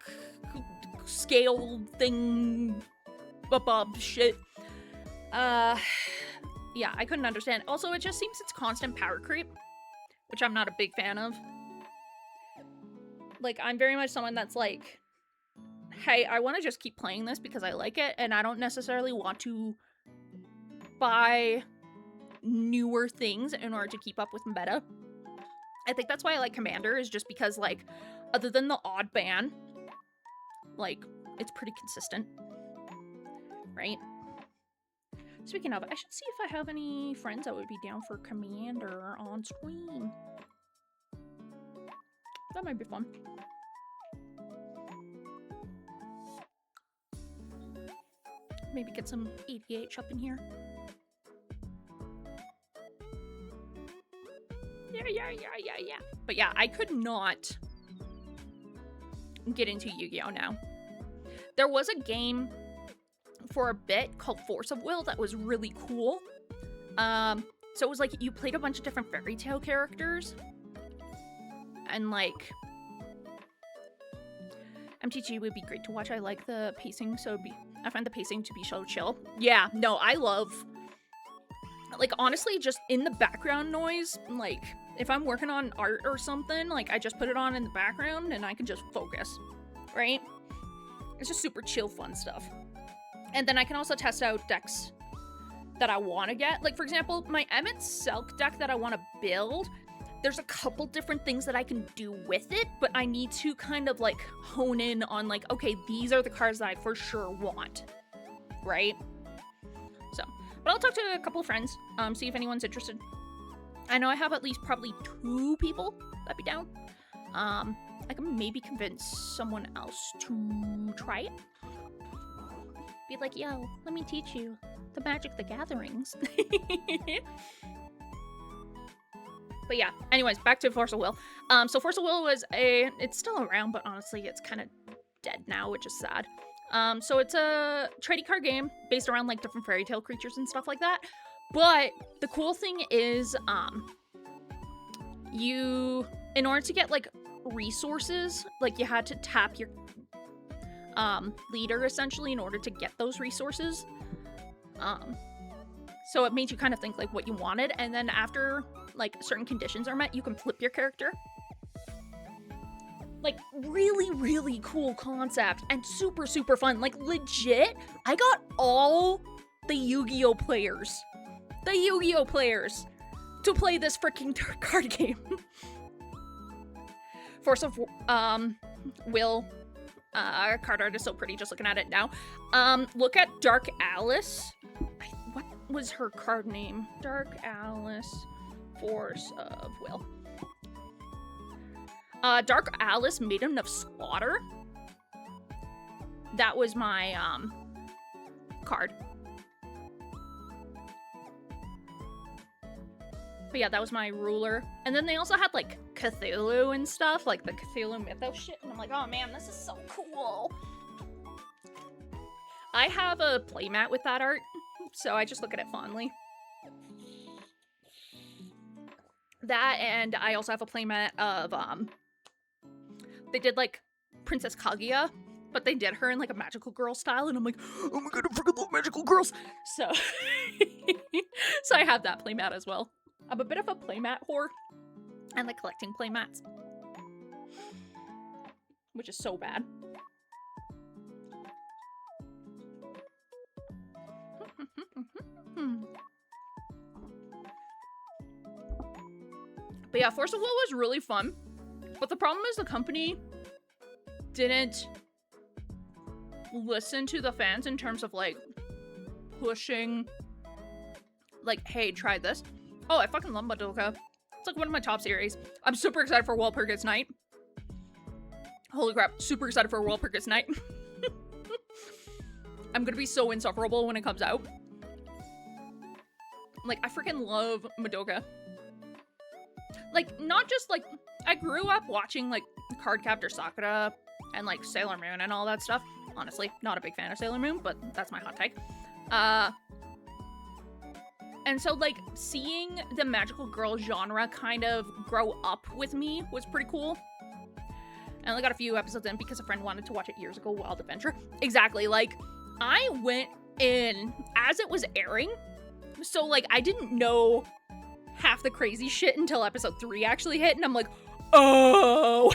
scale thing, shit. Yeah, I couldn't understand. Also, it just seems it's constant power creep, which I'm not a big fan of. Like, I'm very much someone that's like, hey, I want to just keep playing this because I like it, and I don't necessarily want to buy newer things in order to keep up with meta. I think that's why I like Commander, is just because, like, other than the odd ban, like, it's pretty consistent, right? Speaking of, I should see if I have any friends that would be down for Commander on stream. That might be fun. Maybe get some EDH up in here. Yeah. But yeah, I could not get into Yu-Gi-Oh! Now. There was a game for a bit called Force of Will that was really cool. So it was like you played a bunch of different fairy tale characters. And like, MTG would be great to watch. I like the pacing, I find the pacing to be so chill. Yeah, no, I love, like, honestly, just in the background noise, like, if I'm working on art or something, like, I just put it on in the background and I can just focus, right? It's just super chill, fun stuff. And then I can also test out decks that I want to get. Like, for example, my Emmett Selk deck that I want to build, there's a couple different things that I can do with it, but I need to kind of, like, hone in on, like, okay, these are the cards that I for sure want, right? But I'll talk to a couple of friends, see if anyone's interested. I know I have at least probably 2 people that'd be down. I can maybe convince someone else to try it. Be like, yo, let me teach you the Magic the Gatherings. But yeah, anyways, back to Force of Will. So Force of Will was it's still around, but honestly, it's kind of dead now, which is sad. So it's a trading card game based around like different fairy tale creatures and stuff like that. But the cool thing is, in order to get like resources, like you had to tap your leader essentially in order to get those resources. So it made you kind of think like what you wanted, and then after like certain conditions are met, you can flip your character. Like, really, really cool concept and super, super fun. Like, legit, I got all the Yu-Gi-Oh players to play this freaking card game. Force of Will card art is so pretty just looking at it now. Look at Dark Alice. What was her card name? Dark Alice, Force of Will. Dark Alice, Maiden of Slaughter. That was my card. But yeah, that was my ruler. And then they also had like Cthulhu and stuff, like the Cthulhu mythos shit. And I'm like, oh man, this is so cool. I have a playmat with that art, so I just look at it fondly. That, and I also have a playmat of they did like Princess Kaguya, but they did her in like a magical girl style, and I'm like, oh my god, I freaking love magical girls. So so I have that playmat as well. I'm a bit of a playmat whore. I like collecting playmats, which is so bad. But yeah, Force of Will was really fun. But the problem is the company didn't listen to the fans in terms of like pushing like, hey, try this. Oh, I fucking love Madoka. It's like one of my top series. I'm super excited for Walpurgis Night. Holy crap, super excited for Walpurgis Night. I'm gonna be so insufferable when it comes out. Like, I freaking love Madoka. Like, not just like, I grew up watching like Cardcaptor Sakura and like Sailor Moon and all that stuff. Honestly, not a big fan of Sailor Moon, but that's my hot take. And so like seeing the magical girl genre kind of grow up with me was pretty cool. I only got a few episodes in because a friend wanted to watch it years ago, Wild Adventure. Exactly, like I went in as it was airing. So like I didn't know half the crazy shit until episode 3 actually hit, and I'm like, oh.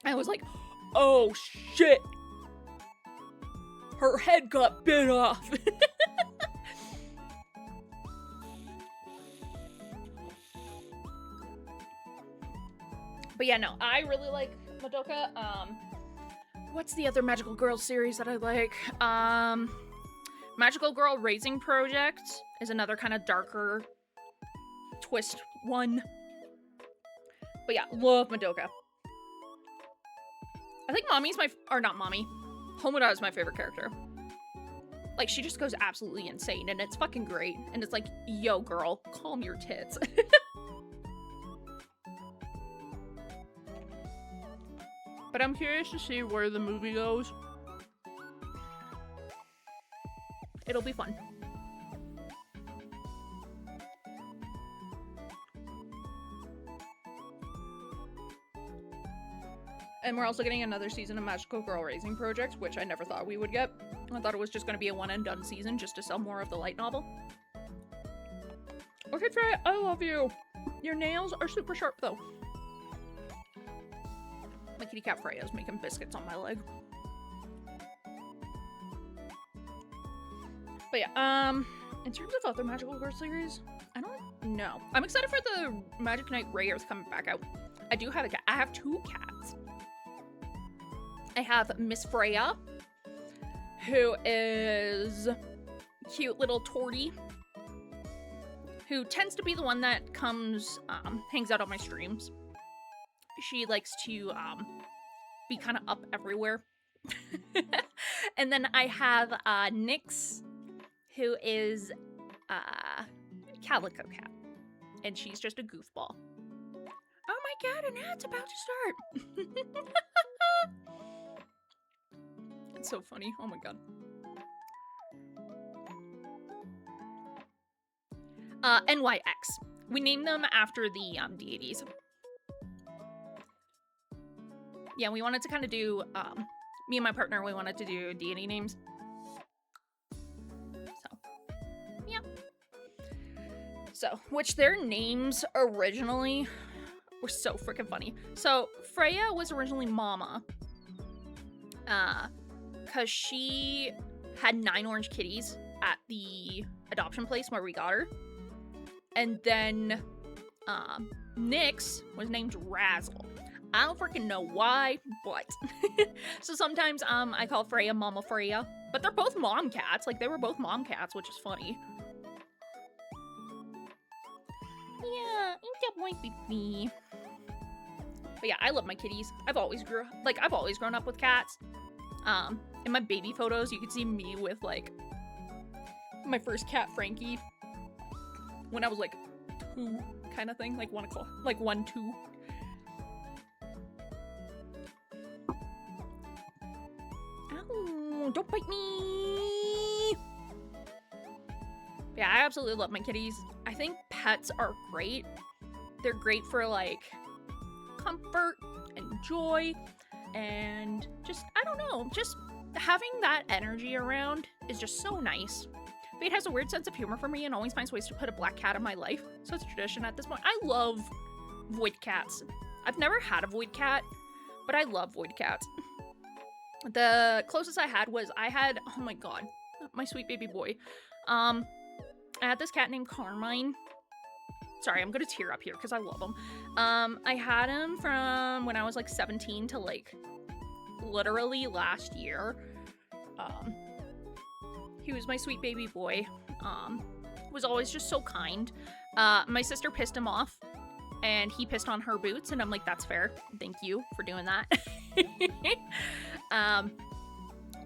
I was like, oh shit. Her head got bit off. But yeah, no, I really like Madoka. What's the other Magical Girl series that I like? Magical Girl Raising Project is another kind of darker twist one. But yeah, love Madoka. I think Mommy's not Mommy. Homoda is my favorite character. Like, she just goes absolutely insane, and it's fucking great. And it's like, yo, girl, calm your tits. But I'm curious to see where the movie goes. It'll be fun. And we're also getting another season of Magical Girl Raising Project, which I never thought we would get. I thought it was just going to be a one and done season just to sell more of the light novel. Okay, Trey, I love you. Your nails are super sharp, though. My kitty cat Freya's making biscuits on my leg. But yeah, in terms of other Magical Girl series, I don't know. I'm excited for the Magic Knight Rayearth coming back out. I do have a cat. I have 2 cats. I have Miss Freya, who is cute little Torty, who tends to be the one that comes, hangs out on my streams. She likes to, be kind of up everywhere. And then I have, Nyx, who is, Calico Cat. And she's just a goofball. Oh my god, and now it's about to start! It's so funny, oh my god. NYX. We named them after the deities. Yeah, we wanted to kind of do, me and my partner, we wanted to do deity names. So, yeah. So, which their names originally were so freaking funny. So, Freya was originally Mama. Because she had 9 orange kitties at the adoption place where we got her. And then, Nyx was named Razzle. I don't freaking know why, but. So sometimes, I call Freya Mama Freya. But they're both mom cats. Like, they were both mom cats, which is funny. Yeah, that might be me. But yeah, I love my kitties. I've always grown up with cats. In my baby photos, you can see me with, like, my first cat, Frankie. When I was, like, 2 kind of thing. Like, 1 o'clock. Like, 1, 2. Ow, don't bite me! Yeah, I absolutely love my kitties. I think pets are great. They're great for, like, comfort and joy. And just, I don't know, just having that energy around is just so nice. Fate has a weird sense of humor for me and always finds ways to put a black cat in my life. So it's a tradition at this point. I love void cats. I've never had a void cat, but I love void cats. The closest I had was, oh my god, my sweet baby boy. I had this cat named Carmine. Sorry, I'm gonna tear up here because I love him. I had him from when I was like 17 to like literally last year. He was my sweet baby boy. Was always just so kind. My sister pissed him off and he pissed on her boots and I'm like, that's fair. Thank you for doing that.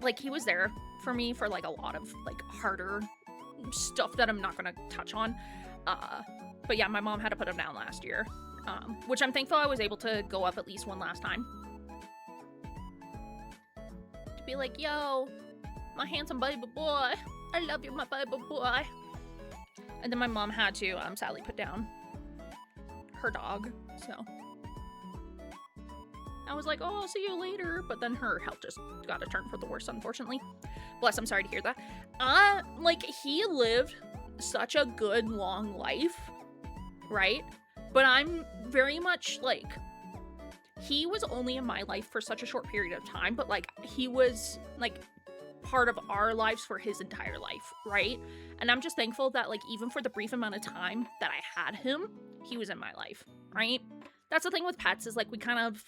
Like he was there for me for like a lot of like harder stuff that I'm not gonna touch on. But yeah, my mom had to put him down last year, which I'm thankful I was able to go up at least one last time. To be like, yo, my handsome baby boy, I love you, my baby boy. And then my mom had to, sadly put down her dog, so. I was like, oh, I'll see you later, but then her health just got a turn for the worse, unfortunately. Bless, I'm sorry to hear that. Like, he lived such a good, long life, right? But I'm very much, like, he was only in my life for such a short period of time, but, like, he was, like, part of our lives for his entire life, right? And I'm just thankful that, like, even for the brief amount of time that I had him, he was in my life, right? That's the thing with pets, is, like, we kind of,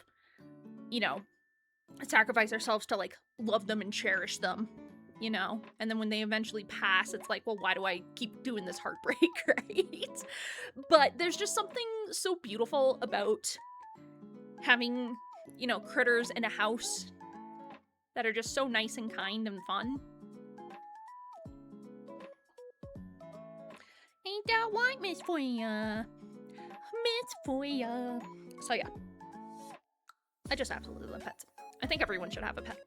you know, sacrifice ourselves to, like, love them and cherish them, you know? And then when they eventually pass, it's like, well, why do I keep doing this heartbreak, right? But there's just something so beautiful about having, you know, critters in a house that are just so nice and kind and fun. Ain't that white, Miss Foya? Miss Foya. So yeah. I just absolutely love pets. I think everyone should have a pet.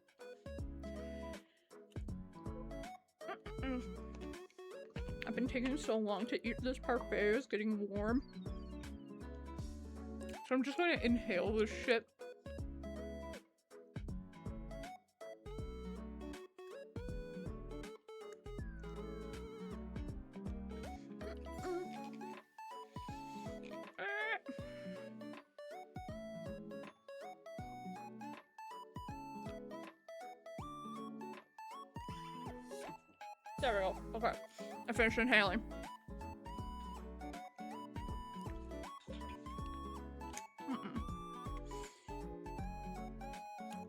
I've been taking so long to eat this parfait. It's getting warm. So I'm just gonna inhale this shit. There we go. Okay. I finished inhaling.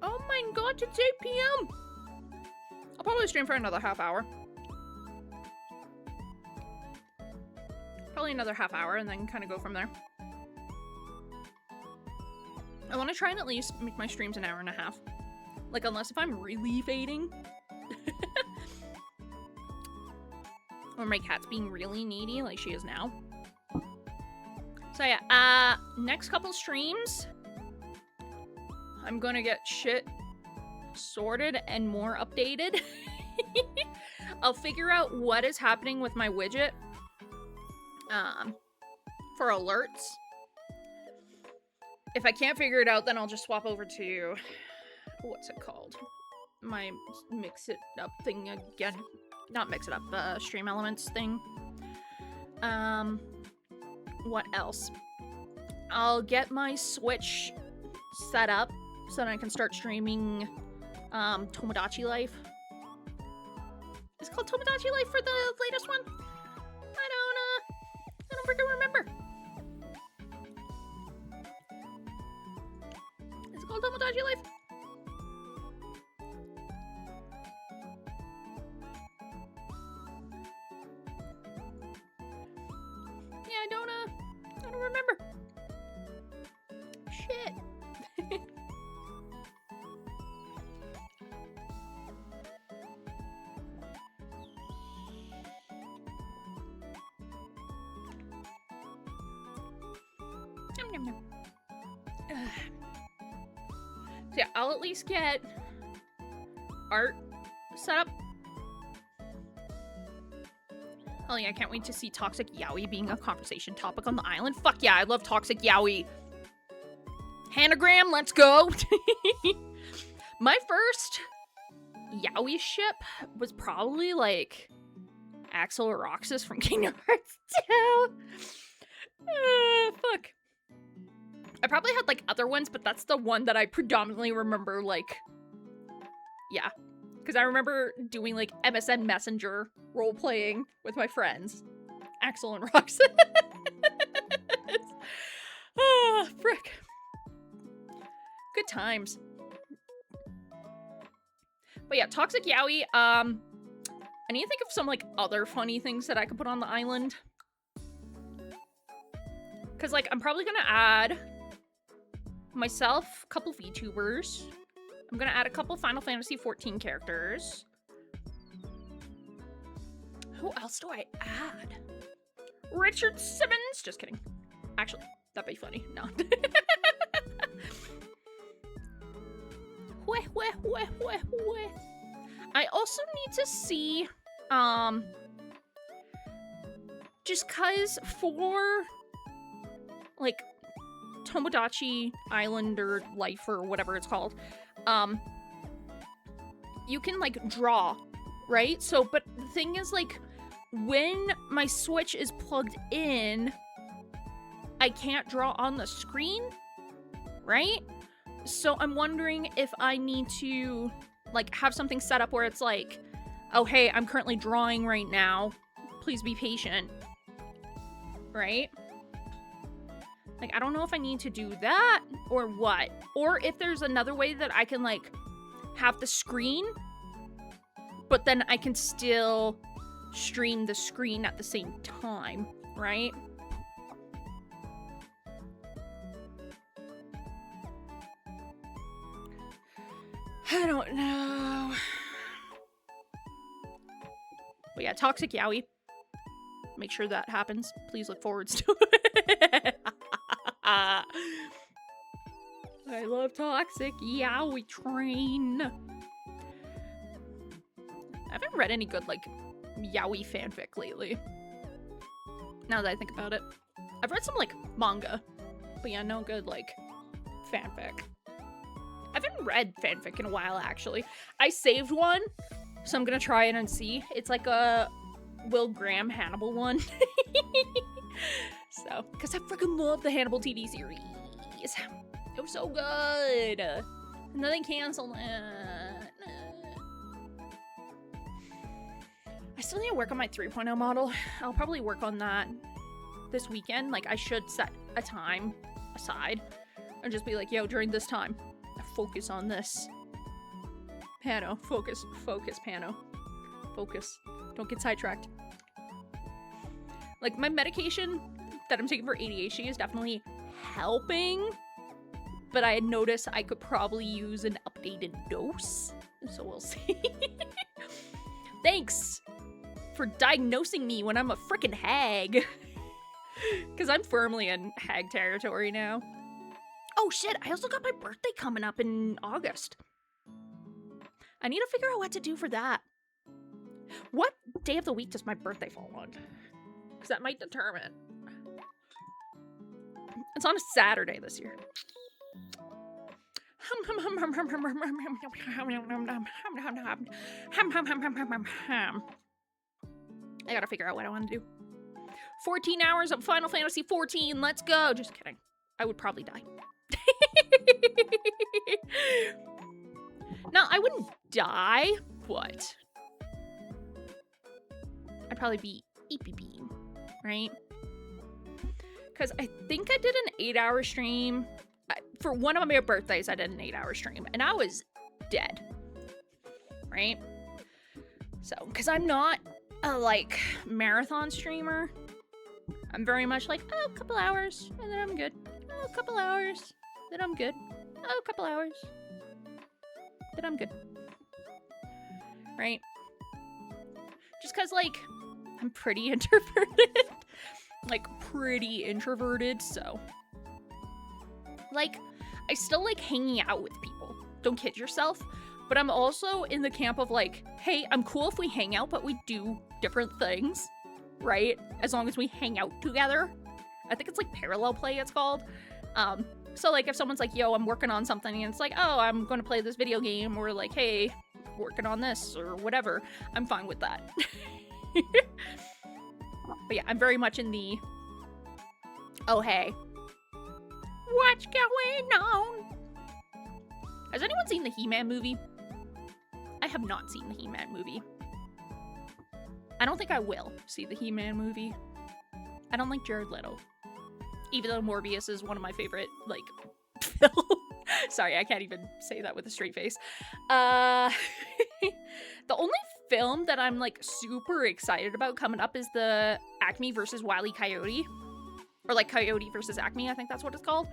Oh my god, it's 8 p.m. I'll probably stream for another half hour. Probably another half hour and then kind of go from there. I want to try and at least make my streams an hour and a half. Like, unless if I'm really fading. Or my cat's being really needy like she is now. So yeah, next couple streams, I'm gonna get shit sorted and more updated. I'll figure out what is happening with my widget for alerts. If I can't figure it out, then I'll just swap over to, what's it called? My mix it up thing again. Not mix it up, stream elements thing. What else? I'll get my Switch set up so that I can start streaming Tomodachi Life. Is it called Tomodachi Life for the latest one? I don't freaking remember. Is it called Tomodachi Life? Yeah, I don't remember. Shit. Nom, nom, nom. So yeah, I'll at least get art set up. Oh yeah, I can't wait to see toxic yaoi being a conversation topic on the island. Fuck yeah, I love toxic yaoi. Hanagram, let's go! My first yaoi ship was probably like Axel or Roxas from Kingdom Hearts 2. Fuck. I probably had like other ones, but that's the one that I predominantly remember, like, yeah. Because I remember doing like MSN Messenger role-playing with my friends. Axel and Roxas. Ah, frick. Good times. But yeah, toxic yaoi, I need to think of some like other funny things that I could put on the island. Because like, I'm probably gonna add myself, a couple VTubers. I'm gonna add a couple Final Fantasy XIV characters. Who else do I add? Richard Simmons! Just kidding. Actually, that'd be funny. No. I also need to see, just cause for, like, Tomodachi Island or Life or whatever it's called, you can, like, draw, right? So, but the thing is, like, when my Switch is plugged in, I can't draw on the screen, right? So I'm wondering if I need to, like, have something set up where it's like, oh, hey, I'm currently drawing right now. Please be patient. Right? Like, I don't know if I need to do that or what. Or if there's another way that I can, like, have the screen, but then I can still stream the screen at the same time, right? I don't know. But yeah, toxic yaoi. Make sure that happens. Please look forward to it. I love toxic yaoi train. I haven't read any good, like, yaoi fanfic lately. Now that I think about it. I've read some, like, manga. But yeah, no good, like, fanfic. I haven't read fanfic in a while, actually. I saved one, so I'm gonna try it and see. It's like a Will Graham Hannibal one. So, because I freaking love the Hannibal TV series. It was so good. And then they canceled it. I still need to work on my 3.0 model. I'll probably work on that this weekend. Like, I should set a time aside and just be like, yo, during this time, focus on this. Pano. Focus. Focus, Pano. Focus. Don't get sidetracked. Like, my medication that I'm taking for ADHD is definitely helping, but I had noticed I could probably use an updated dose, so we'll see. Thanks for diagnosing me when I'm a freaking hag. Because I'm firmly in hag territory now. Oh shit, I also got my birthday coming up in August. I need to figure out what to do for that. What day of the week does my birthday fall on? Because that might determine. It's on a Saturday this year. I gotta figure out what I want to do. 14 hours of Final Fantasy 14. Let's go. Just kidding. I would probably die. No, I wouldn't die, but I'd probably be EPP, right? Because I think I did an 8-hour stream. For one of my birthdays, I did an 8-hour stream, and I was dead, right? So, because I'm not a, like, marathon streamer. I'm very much like, oh, a couple hours, and then I'm good. Oh, a couple hours, then I'm good. Oh, a couple hours, then I'm good. Right? Just because, like, I'm pretty introverted. Like, pretty introverted, so. Like, I still like hanging out with people. Don't kid yourself. But I'm also in the camp of, like, hey, I'm cool if we hang out, but we do different things. Right? As long as we hang out together. I think it's like parallel play it's called. So like if someone's like, yo, I'm working on something, and it's like, oh, I'm going to play this video game, or like, hey, working on this or whatever, I'm fine with that. But yeah, I'm very much in the, oh hey, what's going on? Has anyone seen the He-Man movie? I have not seen the He-Man movie. I don't think I will see the He-Man movie. I don't like Jared Leto. Even though Morbius is one of my favorite, like, films. Sorry, I can't even say that with a straight face. The only film that I'm, like, super excited about coming up is the Acme versus Wile E. Coyote. Or, like, Coyote versus Acme, I think that's what it's called.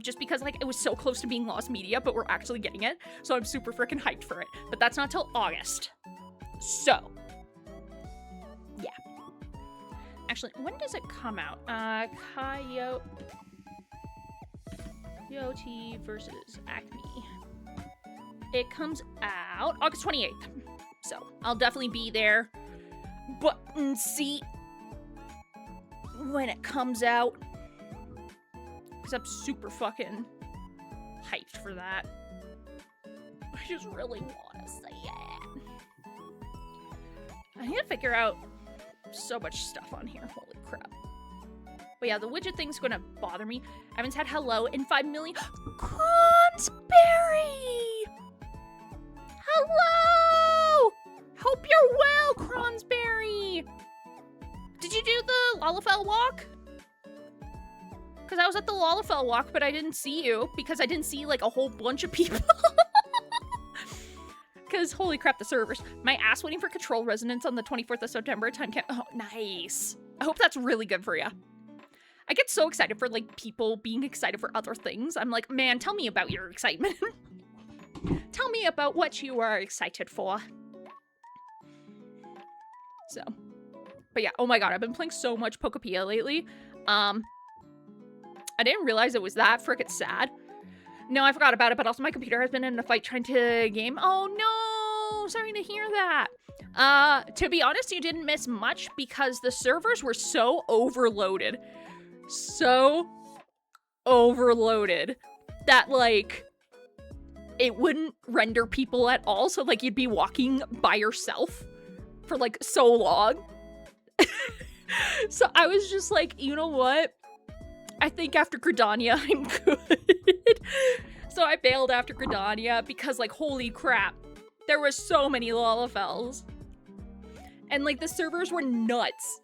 Just because, like, it was so close to being lost media, but we're actually getting it. So I'm super freaking hyped for it. But that's not till August. So, yeah. Actually, when does it come out? Coyote versus Acme. It comes out August 28th. So, I'll definitely be there. Button seat when it comes out. Because I'm super fucking hyped for that. I just really want to say it. I need to figure out so much stuff on here. Holy crap. But yeah, the widget thing's gonna bother me. I haven't said hello in 5 million. Cronsberry! Hello! Hope you're well, Cronsberry! Did you do the Lalafell walk? Because I was at the Lalafell walk, but I didn't see you. Because I didn't see, like, a whole bunch of people. Because, holy crap, the servers. My ass waiting for Control Resonance on the 24th of September. Time cap. Oh, nice. I hope that's really good for you. I get so excited for, like, people being excited for other things. I'm like, man, tell me about your excitement. Tell me about what you are excited for. So. But yeah, oh my god, I've been playing so much Pokepia lately. I didn't realize it was that frickin' sad. No, I forgot about it, but also my computer has been in a fight trying to game. Oh no, sorry to hear that. To be honest, you didn't miss much because the servers were so overloaded. So overloaded that, like, it wouldn't render people at all. So, like, you'd be walking by yourself for, like, so long. So I was just like, you know what? I think after Gridania, I'm good. So I bailed after Gridania because, like, holy crap. There was so many Lalafells. And, like, the servers were nuts.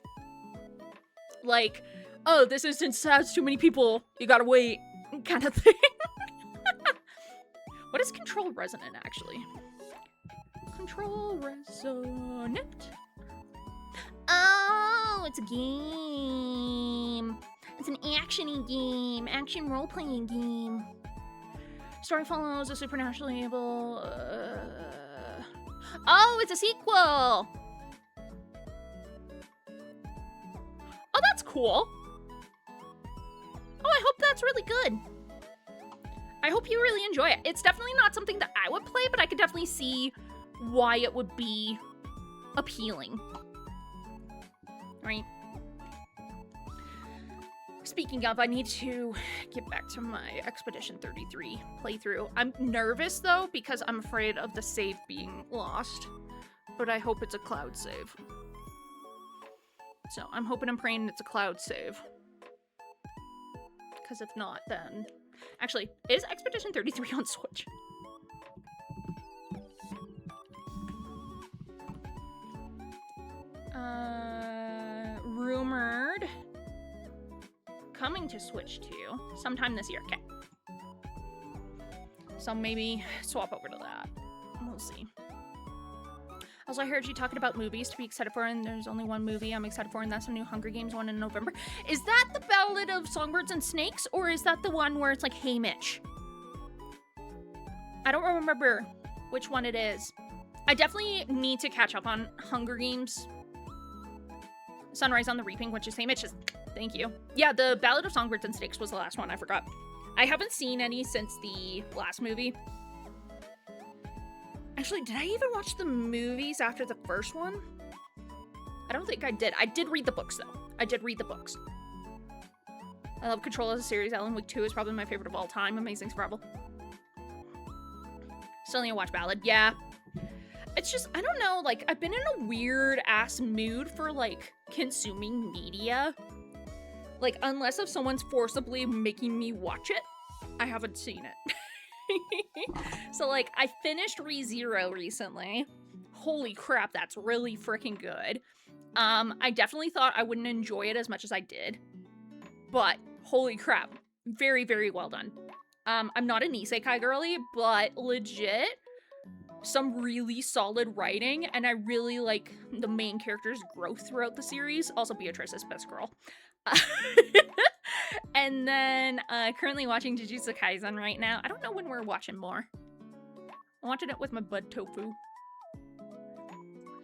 Like, oh, this instance has too many people. You gotta wait. Kind of thing. What is Control Resonant, actually? control resonate. Oh, it's a game. It's an action-y game. Action role-playing game. Story follows a supernaturally able... Oh, it's a sequel! Oh, that's cool. Oh, I hope that's really good. I hope you really enjoy it. It's definitely not something that I would play, but I could definitely see why it would be appealing. Right? Speaking of, I need to get back to my Expedition 33 playthrough. I'm nervous, though, because I'm afraid of the save being lost. But I hope it's a cloud save. So, I'm hoping and praying it's a cloud save. Because if not, then... Actually, is Expedition 33 on Switch? Rumored... coming to Switch 2 sometime this year. Okay. So maybe swap over to that. We'll see. Also, I heard you talking about movies to be excited for, and there's only one movie I'm excited for, and that's the new Hunger Games one in November. Is that the Ballad of Songbirds and Snakes, or is that the one where it's like, hey, Mitch? I don't remember which one it is. I definitely need to catch up on Hunger Games. Sunrise on the Reaping, which is Hey Mitch's. Thank you. Yeah, the Ballad of Songbirds and Snakes was the last one. I forgot. I haven't seen any since the last movie. Actually, did I even watch the movies after the first one? I don't think I did. I did read the books, though. I did read the books. I love Control as a series. Alan Wake 2 is probably my favorite of all time. Amazing Survival. Still need to watch Ballad. Yeah. It's just, I don't know, like, I've been in a weird-ass mood for, like, consuming media. Like, unless if someone's forcibly making me watch it, I haven't seen it. So, like, I finished ReZero recently. Holy crap, that's really freaking good. I definitely thought I wouldn't enjoy it as much as I did. But, holy crap, very, very well done. I'm not an isekai girly, but legit, some really solid writing, and I really like the main character's growth throughout the series. Also, Beatrice is best girl. And then, currently watching Jujutsu Kaisen right now. I don't know when we're watching more. I'm watching it with my bud Tofu,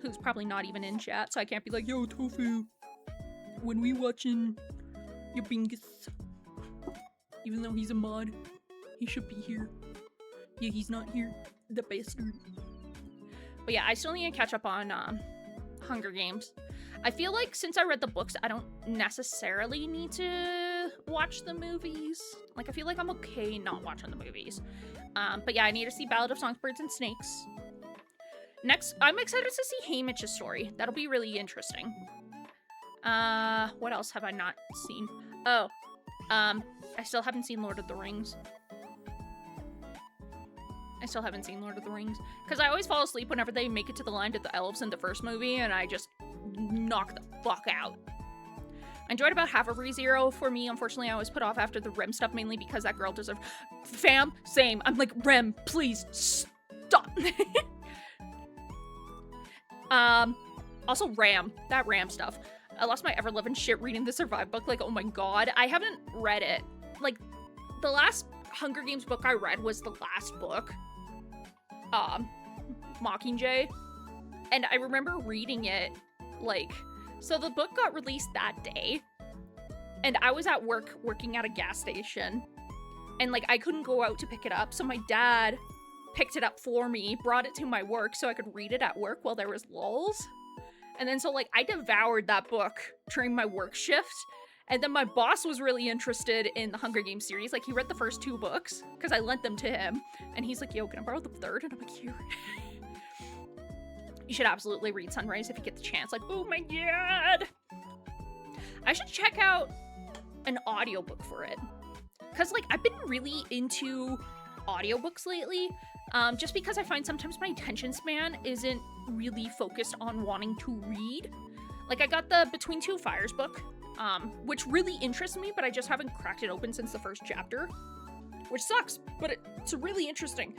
who's probably not even in chat, so I can't be like, yo, Tofu, when we watching your bingus? Even though he's a mod, he should be here. Yeah, he's not here. The bastard. But yeah, I still need to catch up on Hunger Games. I feel like since I read the books, I don't necessarily need to watch the movies. Like, I feel like I'm okay not watching the movies. But yeah, I need to see Ballad of Songbirds and Snakes. Next, I'm excited to see Haymitch's story. That'll be really interesting. What else have I not seen? Oh, I still haven't seen Lord of the Rings. Because I always fall asleep whenever they make it to the line of the elves in the first movie, and I just knock the fuck out. I enjoyed about half of ReZero. For me, unfortunately, I was put off after the Rem stuff, mainly because that girl deserved... Fam, same. I'm like, Rem, please, stop. Also Ram. That Ram stuff. I lost my ever-loving shit reading the Survive book. Like, oh my god. I haven't read it. Like, the last Hunger Games book I read was the last book. Mockingjay. And I remember reading it, like, so the book got released that day, and I was at work working at a gas station, and, like, I couldn't go out to pick it up, so my dad picked it up for me, brought it to my work so I could read it at work while there was lulls, and then so, like, I devoured that book during my work shift, and then my boss was really interested in the Hunger Games series. Like, he read the first 2 books, because I lent them to him, and he's like, yo, can I borrow the 3rd? And I'm like, here. You should absolutely read Sunrise if you get the chance. Like, oh my god! I should check out an audiobook for it. Because, like, I've been really into audiobooks lately, just because I find sometimes my attention span isn't really focused on wanting to read. Like, I got the Between Two Fires book, which really interests me, but I just haven't cracked it open since the first chapter. Which sucks, but it's really interesting.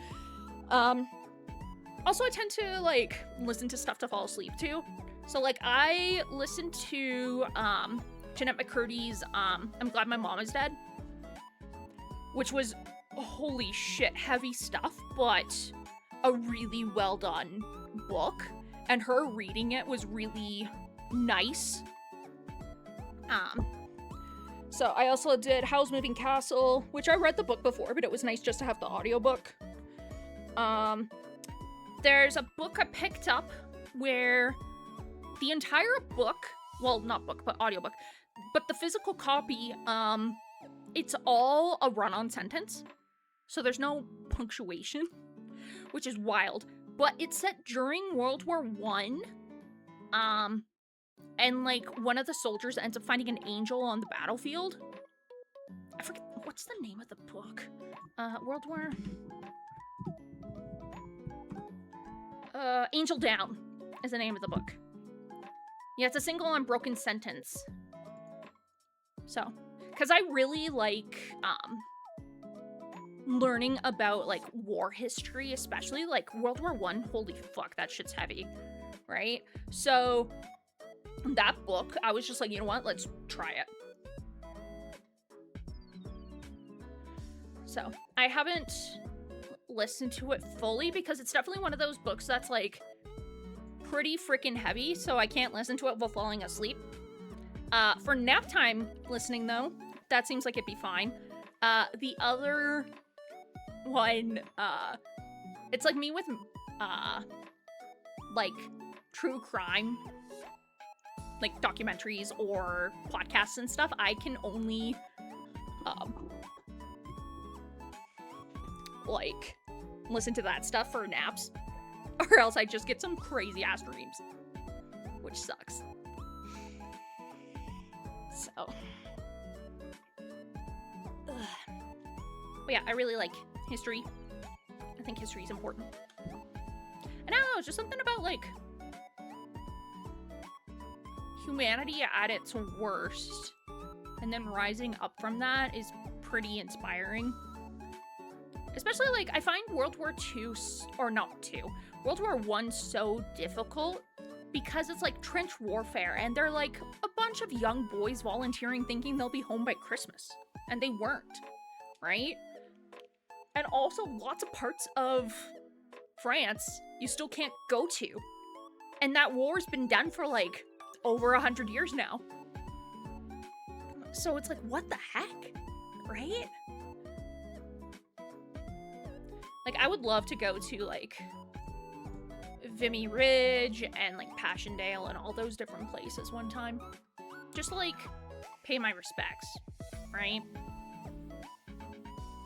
Also, I tend to, like, listen to stuff to fall asleep, too. So, like, I listened to, Jeanette McCurdy's, I'm Glad My Mom Is Dead, which was, holy shit, heavy stuff, but a really well done book, and her reading it was really nice. So I also did Howl's Moving Castle, which I read the book before, but it was nice just to have the audiobook. There's a book I picked up where the entire book, well, not book, but audiobook, but the physical copy, it's all a run-on sentence. So there's no punctuation, which is wild. But it's set during World War I. And, like, one of the soldiers ends up finding an angel on the battlefield. I forget, what's the name of the book? World War... Angel Down is the name of the book. Yeah, it's a single unbroken sentence. So, because I really like, learning about, like, war history, especially, like, World War I, holy fuck, that shit's heavy, right? So, that book, I was just like, you know what, let's try it. So, I haven't listened to it fully because it's definitely one of those books that's, like, pretty freaking heavy, so I can't listen to it while falling asleep. For nap time listening, though, that seems like it'd be fine. The other one, it's like me with, like, true crime, like, documentaries or podcasts and stuff. I can only, like, listen to that stuff for naps, or else I just get some crazy-ass dreams, which sucks. So, but yeah, I really like history. I think history is important. And I don't know, it's just something about, like, humanity at its worst, and then rising up from that is pretty inspiring. Especially, like, I find World War II, or not II, World War I so difficult because it's, like, trench warfare, and they're, like, a bunch of young boys volunteering thinking they'll be home by Christmas. And they weren't, right? And also, lots of parts of France you still can't go to. And that war's been done for, like, over 100 years now. So it's like, what the heck? Right? Like, I would love to go to, like, Vimy Ridge and, like, Passchendaele and all those different places one time. Just to, like, pay my respects, right?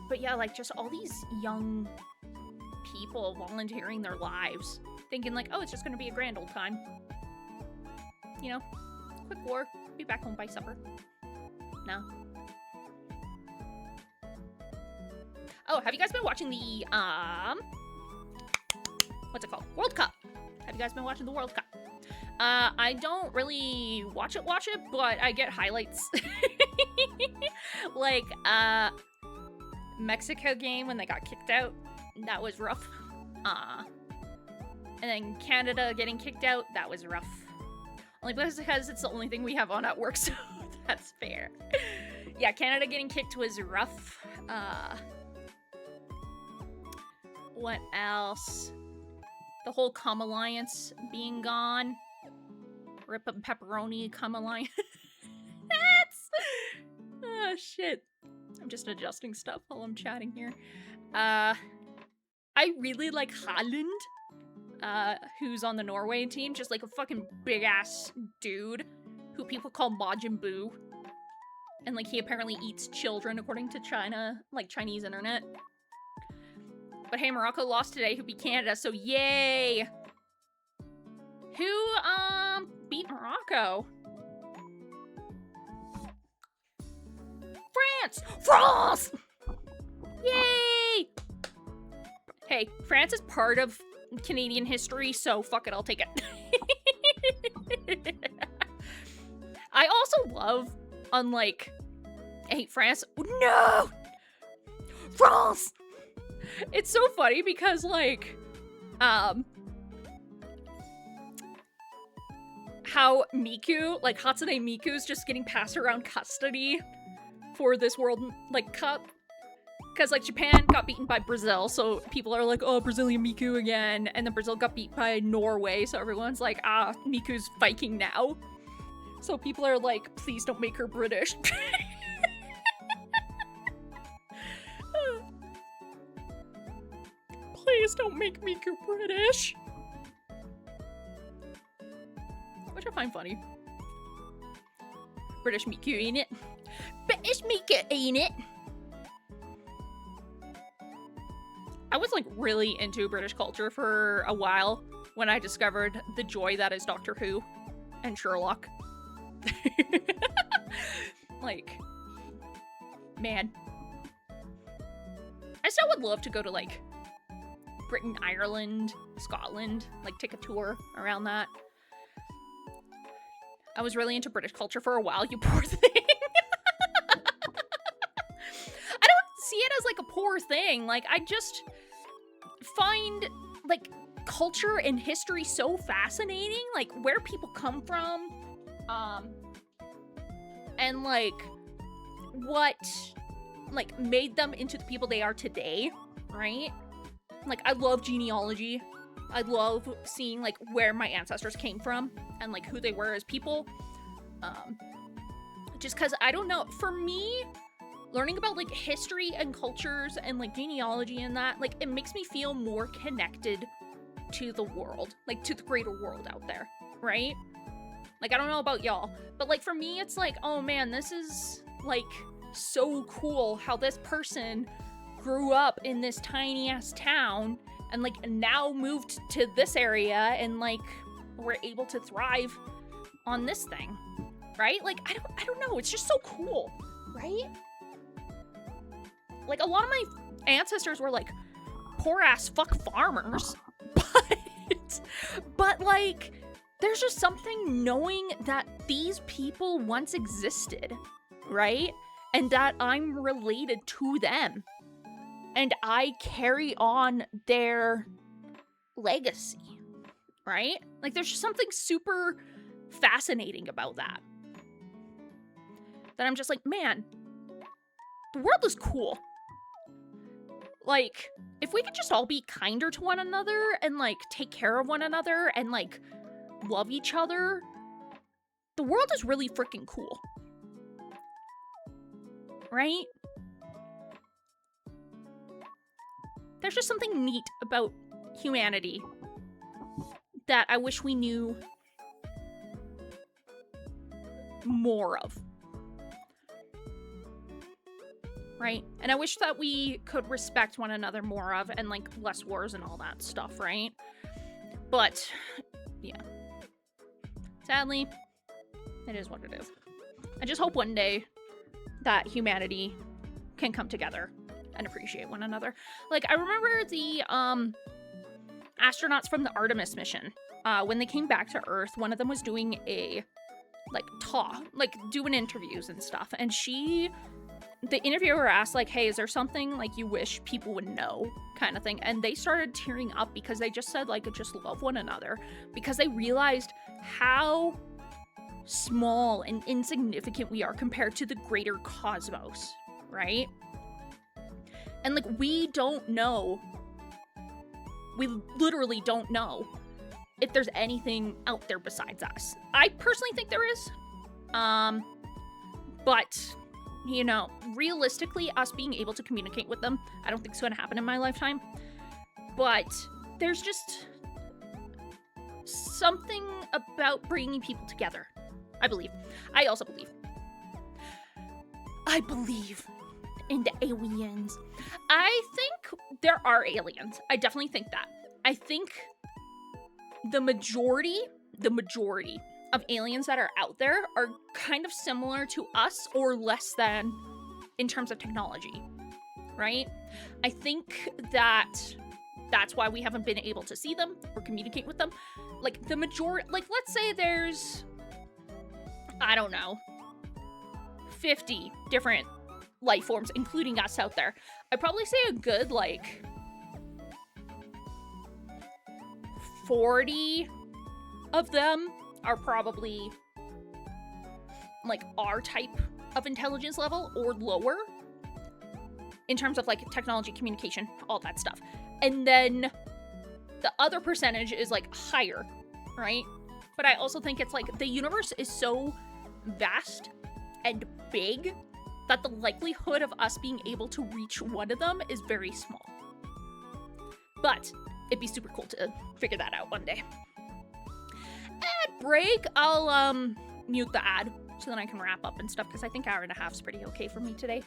But yeah, like, just all these young people volunteering their lives, thinking, like, oh, it's just gonna be a grand old time. You know, quick war, be back home by supper. No. Oh, have you guys been watching the, what's it called? World Cup. Have you guys been watching the World Cup? I don't really watch it, but I get highlights. Like, Mexico game when they got kicked out. That was rough. And then Canada getting kicked out. That was rough. Only because it's the only thing we have on at work, so that's fair. Yeah, Canada getting kicked was rough. What else? The whole Cum Alliance being gone. Rip and Pepperoni Cum Alliance. That's... Oh, shit. I'm just adjusting stuff while I'm chatting here. I really like Haaland, who's on the Norway team. Just like a fucking big-ass dude who people call Majin Buu. And, like, he apparently eats children, according to China, like, Chinese internet. But hey, Morocco lost today, who beat Canada, so yay! Who, beat Morocco? France! France! Yay! Hey, France is part of Canadian history, so fuck it, I'll take it. I also love, unlike, I hate France. No! France! It's so funny because, like, How Miku, like Hatsune Miku's just getting passed around custody for this World, like, Cup. Because, like, Japan got beaten by Brazil, so people are like, oh, Brazilian Miku again. And then Brazil got beat by Norway, so everyone's like, Miku's Viking now. So people are like, please don't make her British. Please don't make Miku British. Which I find funny. British Miku, ain't it? British Miku, ain't it? I was, like, really into British culture for a while when I discovered the joy that is Doctor Who and Sherlock. Like, man. I still would love to go to, like, Britain, Ireland, Scotland, like, take a tour around that. I was really into British culture for a while, you poor thing. I don't see it as, like, a poor thing. Like, I just find, like, culture and history so fascinating. Like, where people come from, and, like, what, like, made them into the people they are today, right? Like, I love genealogy. I love seeing, like, where my ancestors came from and, like, who they were as people. Just because, I don't know, for me, learning about, like, history and cultures and, like, genealogy and that, like, it makes me feel more connected to the world, like, to the greater world out there, right? Like, I don't know about y'all, but, like, for me, it's like, oh man, this is, like, so cool how this person grew up in this tiny-ass town and, like, now moved to this area and, like, we're able to thrive on this thing, right? Like, I don't know, it's just so cool, right? Like, a lot of my ancestors were, like, poor-ass fuck farmers, but, like, there's just something knowing that these people once existed, right? And that I'm related to them. And I carry on their legacy, right? Like, there's just something super fascinating about that. That I'm just like, man, the world is cool. Like, if we could just all be kinder to one another and, like, take care of one another and, like, love each other, the world is really freaking cool. Right? There's just something neat about humanity that I wish we knew more of. Right? And I wish that we could respect one another more of, and, like, less wars and all that stuff, right? But, yeah. Sadly, it is what it is. I just hope one day that humanity can come together and appreciate one another. Like, I remember the astronauts from the Artemis mission. When they came back to Earth, one of them was doing a, like, talk, like, doing interviews and stuff. And the interviewer asked, like, hey, is there something, like, you wish people would know, kind of thing. And they started tearing up because they just said, like, just love one another. Because they realized how small and insignificant we are compared to the greater cosmos, right? And, like, we don't know. We literally don't know if there's anything out there besides us. I personally think there is. But, you know, realistically, us being able to communicate with them, I don't think it's going to happen in my lifetime. But there's just something about bringing people together. I believe. I also believe. I believe in the aliens. I think there are aliens. I definitely think that. I think the majority of aliens that are out there are kind of similar to us or less than in terms of technology, right? I think that's why we haven't been able to see them or communicate with them. Like, the majority, like, let's say there's, I don't know, 50 different life forms, including us out there. I'd probably say a good, like, 40 of them are probably like our type of intelligence level or lower in terms of like technology, communication, all that stuff. And then the other percentage is like higher, right? But I also think it's like the universe is so vast and big that the likelihood of us being able to reach one of them is very small. But it'd be super cool to figure that out one day. Ad break. I'll mute the ad so then I can wrap up and stuff, because I think hour and a half is pretty okay for me today.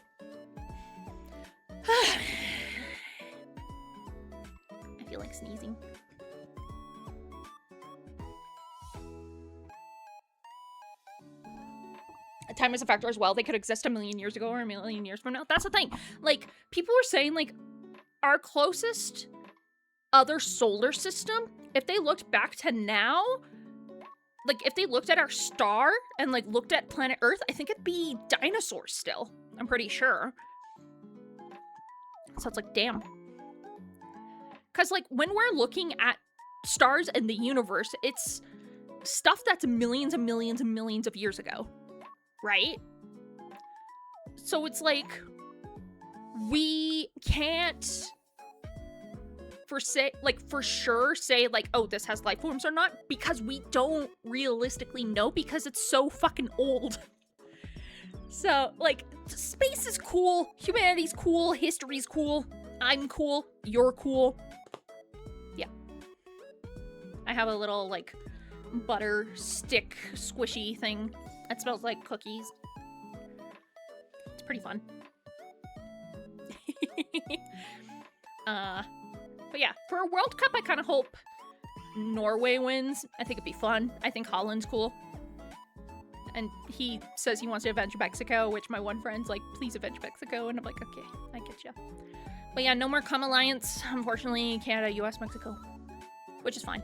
I feel like sneezing. Time is a factor as well. They could exist a million years ago or a million years from now. That's the thing. Like, people were saying, like, our closest other solar system, if they looked back to now, like, if they looked at our star and, like, looked at planet Earth, I think it'd be dinosaurs still. I'm pretty sure. So it's like, damn. Because, like, when we're looking at stars in the universe, it's stuff that's millions and millions and millions of years ago. Right? So it's like, we can't for sure say like, oh, this has life forms or not, because we don't realistically know, because it's so fucking old. So like, space is cool, humanity's cool, history's cool, I'm cool, you're cool. Yeah. I have a little like butter stick squishy thing. It smells like cookies. It's pretty fun. But yeah, for a World Cup, I kind of hope Norway wins. I think it'd be fun. I think Holland's cool. And he says he wants to avenge Mexico, which my one friend's like, please avenge Mexico. And I'm like, okay, I get ya. But yeah, no more cum alliance. Unfortunately, Canada, US, Mexico. Which is fine.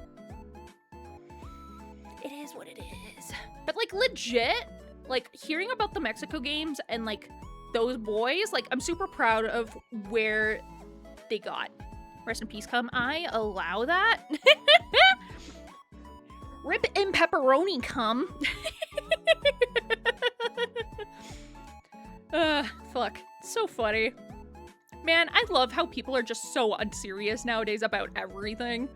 It is what it is. But like, legit, like, hearing about the Mexico games and like those boys, like, I'm super proud of where they got. Rest in peace, cum. I allow that. Rip and pepperoni, cum. Fuck. So funny. Man, I love how people are just so unserious nowadays about everything.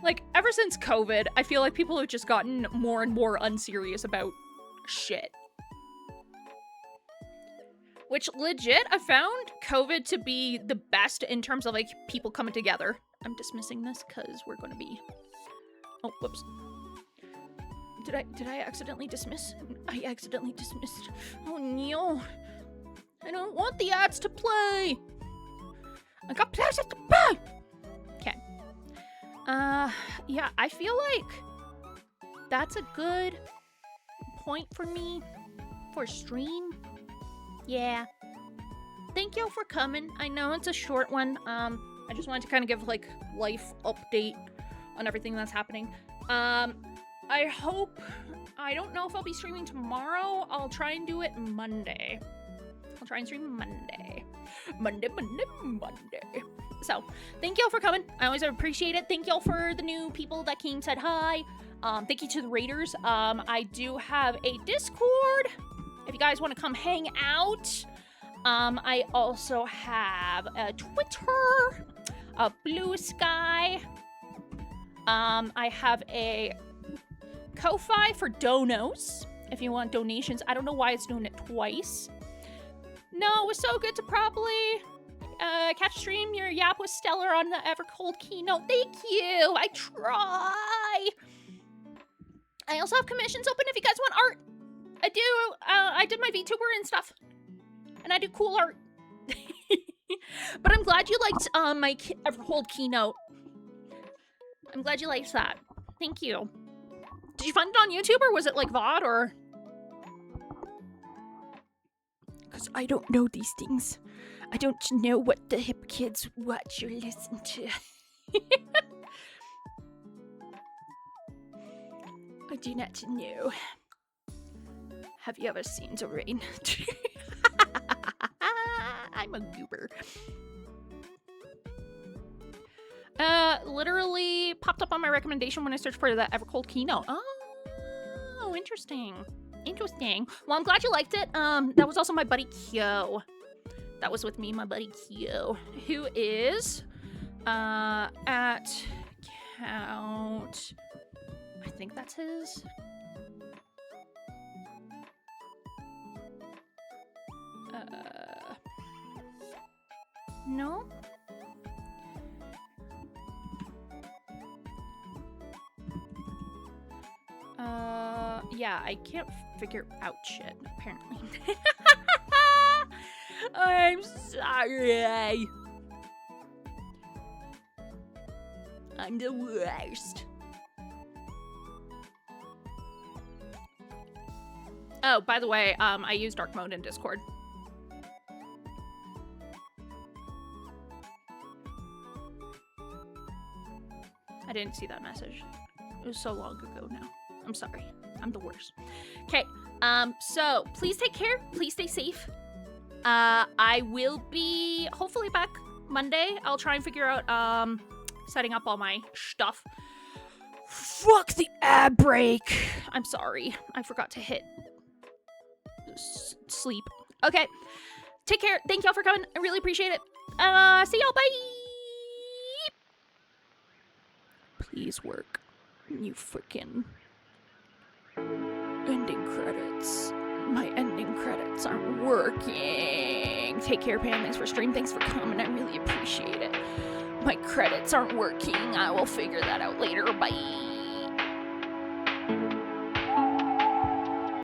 Like, ever since COVID, I feel like people have just gotten more and more unserious about shit. Which, legit, I found COVID to be the best in terms of, like, people coming together. I'm dismissing this because we're gonna be... Oh, whoops. Did I accidentally dismiss? I accidentally dismissed. Oh, no. I don't want the ads to play. I got places to play. Okay. Yeah, I feel like that's a good point for me for stream. Yeah. Thank y'all for coming. I know it's a short one. I just wanted to kind of give, like, life update on everything that's happening. I hope... I don't know if I'll be streaming tomorrow. I'll try and do it Monday. I'll try and stream Monday. Monday. So, thank y'all for coming. I always appreciate it. Thank y'all for the new people that came, said hi. Thank you to the raiders. I do have a Discord if you guys want to come hang out. I also have a Twitter, a Blue Sky. I have a Ko-Fi for donos, if you want donations. I don't know why it's doing it twice. No, it was so good to probably catch a stream. Your yap was stellar on the Evercold keynote. Thank you. I try. I also have commissions open if you guys want art. I do. I did my VTuber and stuff. And I do cool art. But I'm glad you liked my Evercold keynote. I'm glad you liked that. Thank you. Did you find it on YouTube or was it like VOD or? Because I don't know these things. I don't know what the hip kids watch or listen to. I do not know. Have you ever seen the rain? I'm a goober. Literally popped up on my recommendation when I searched for the Evercold keynote. Oh, interesting. Interesting. Well, I'm glad you liked it. That was also my buddy Kyo. That was with me, my buddy Kyo, who is, at count, I think that's his. No? Yeah, I can't figure out shit, apparently. I'm sorry. I'm the worst. Oh, by the way, I use dark mode in Discord. I didn't see that message. It was so long ago now. I'm sorry. I'm the worst. Okay, so please take care. Please stay safe. I will be hopefully back Monday. I'll try and figure out, setting up all my stuff. Fuck the ad break. I'm sorry. I forgot to hit sleep. Okay, take care. Thank y'all for coming. I really appreciate it. See y'all. Bye. Please work. You freaking ending credits. My ending credits aren't working. Take care, Pam. Thanks for stream. Thanks for coming. I really appreciate it. My credits aren't working. I will figure that out later. Bye.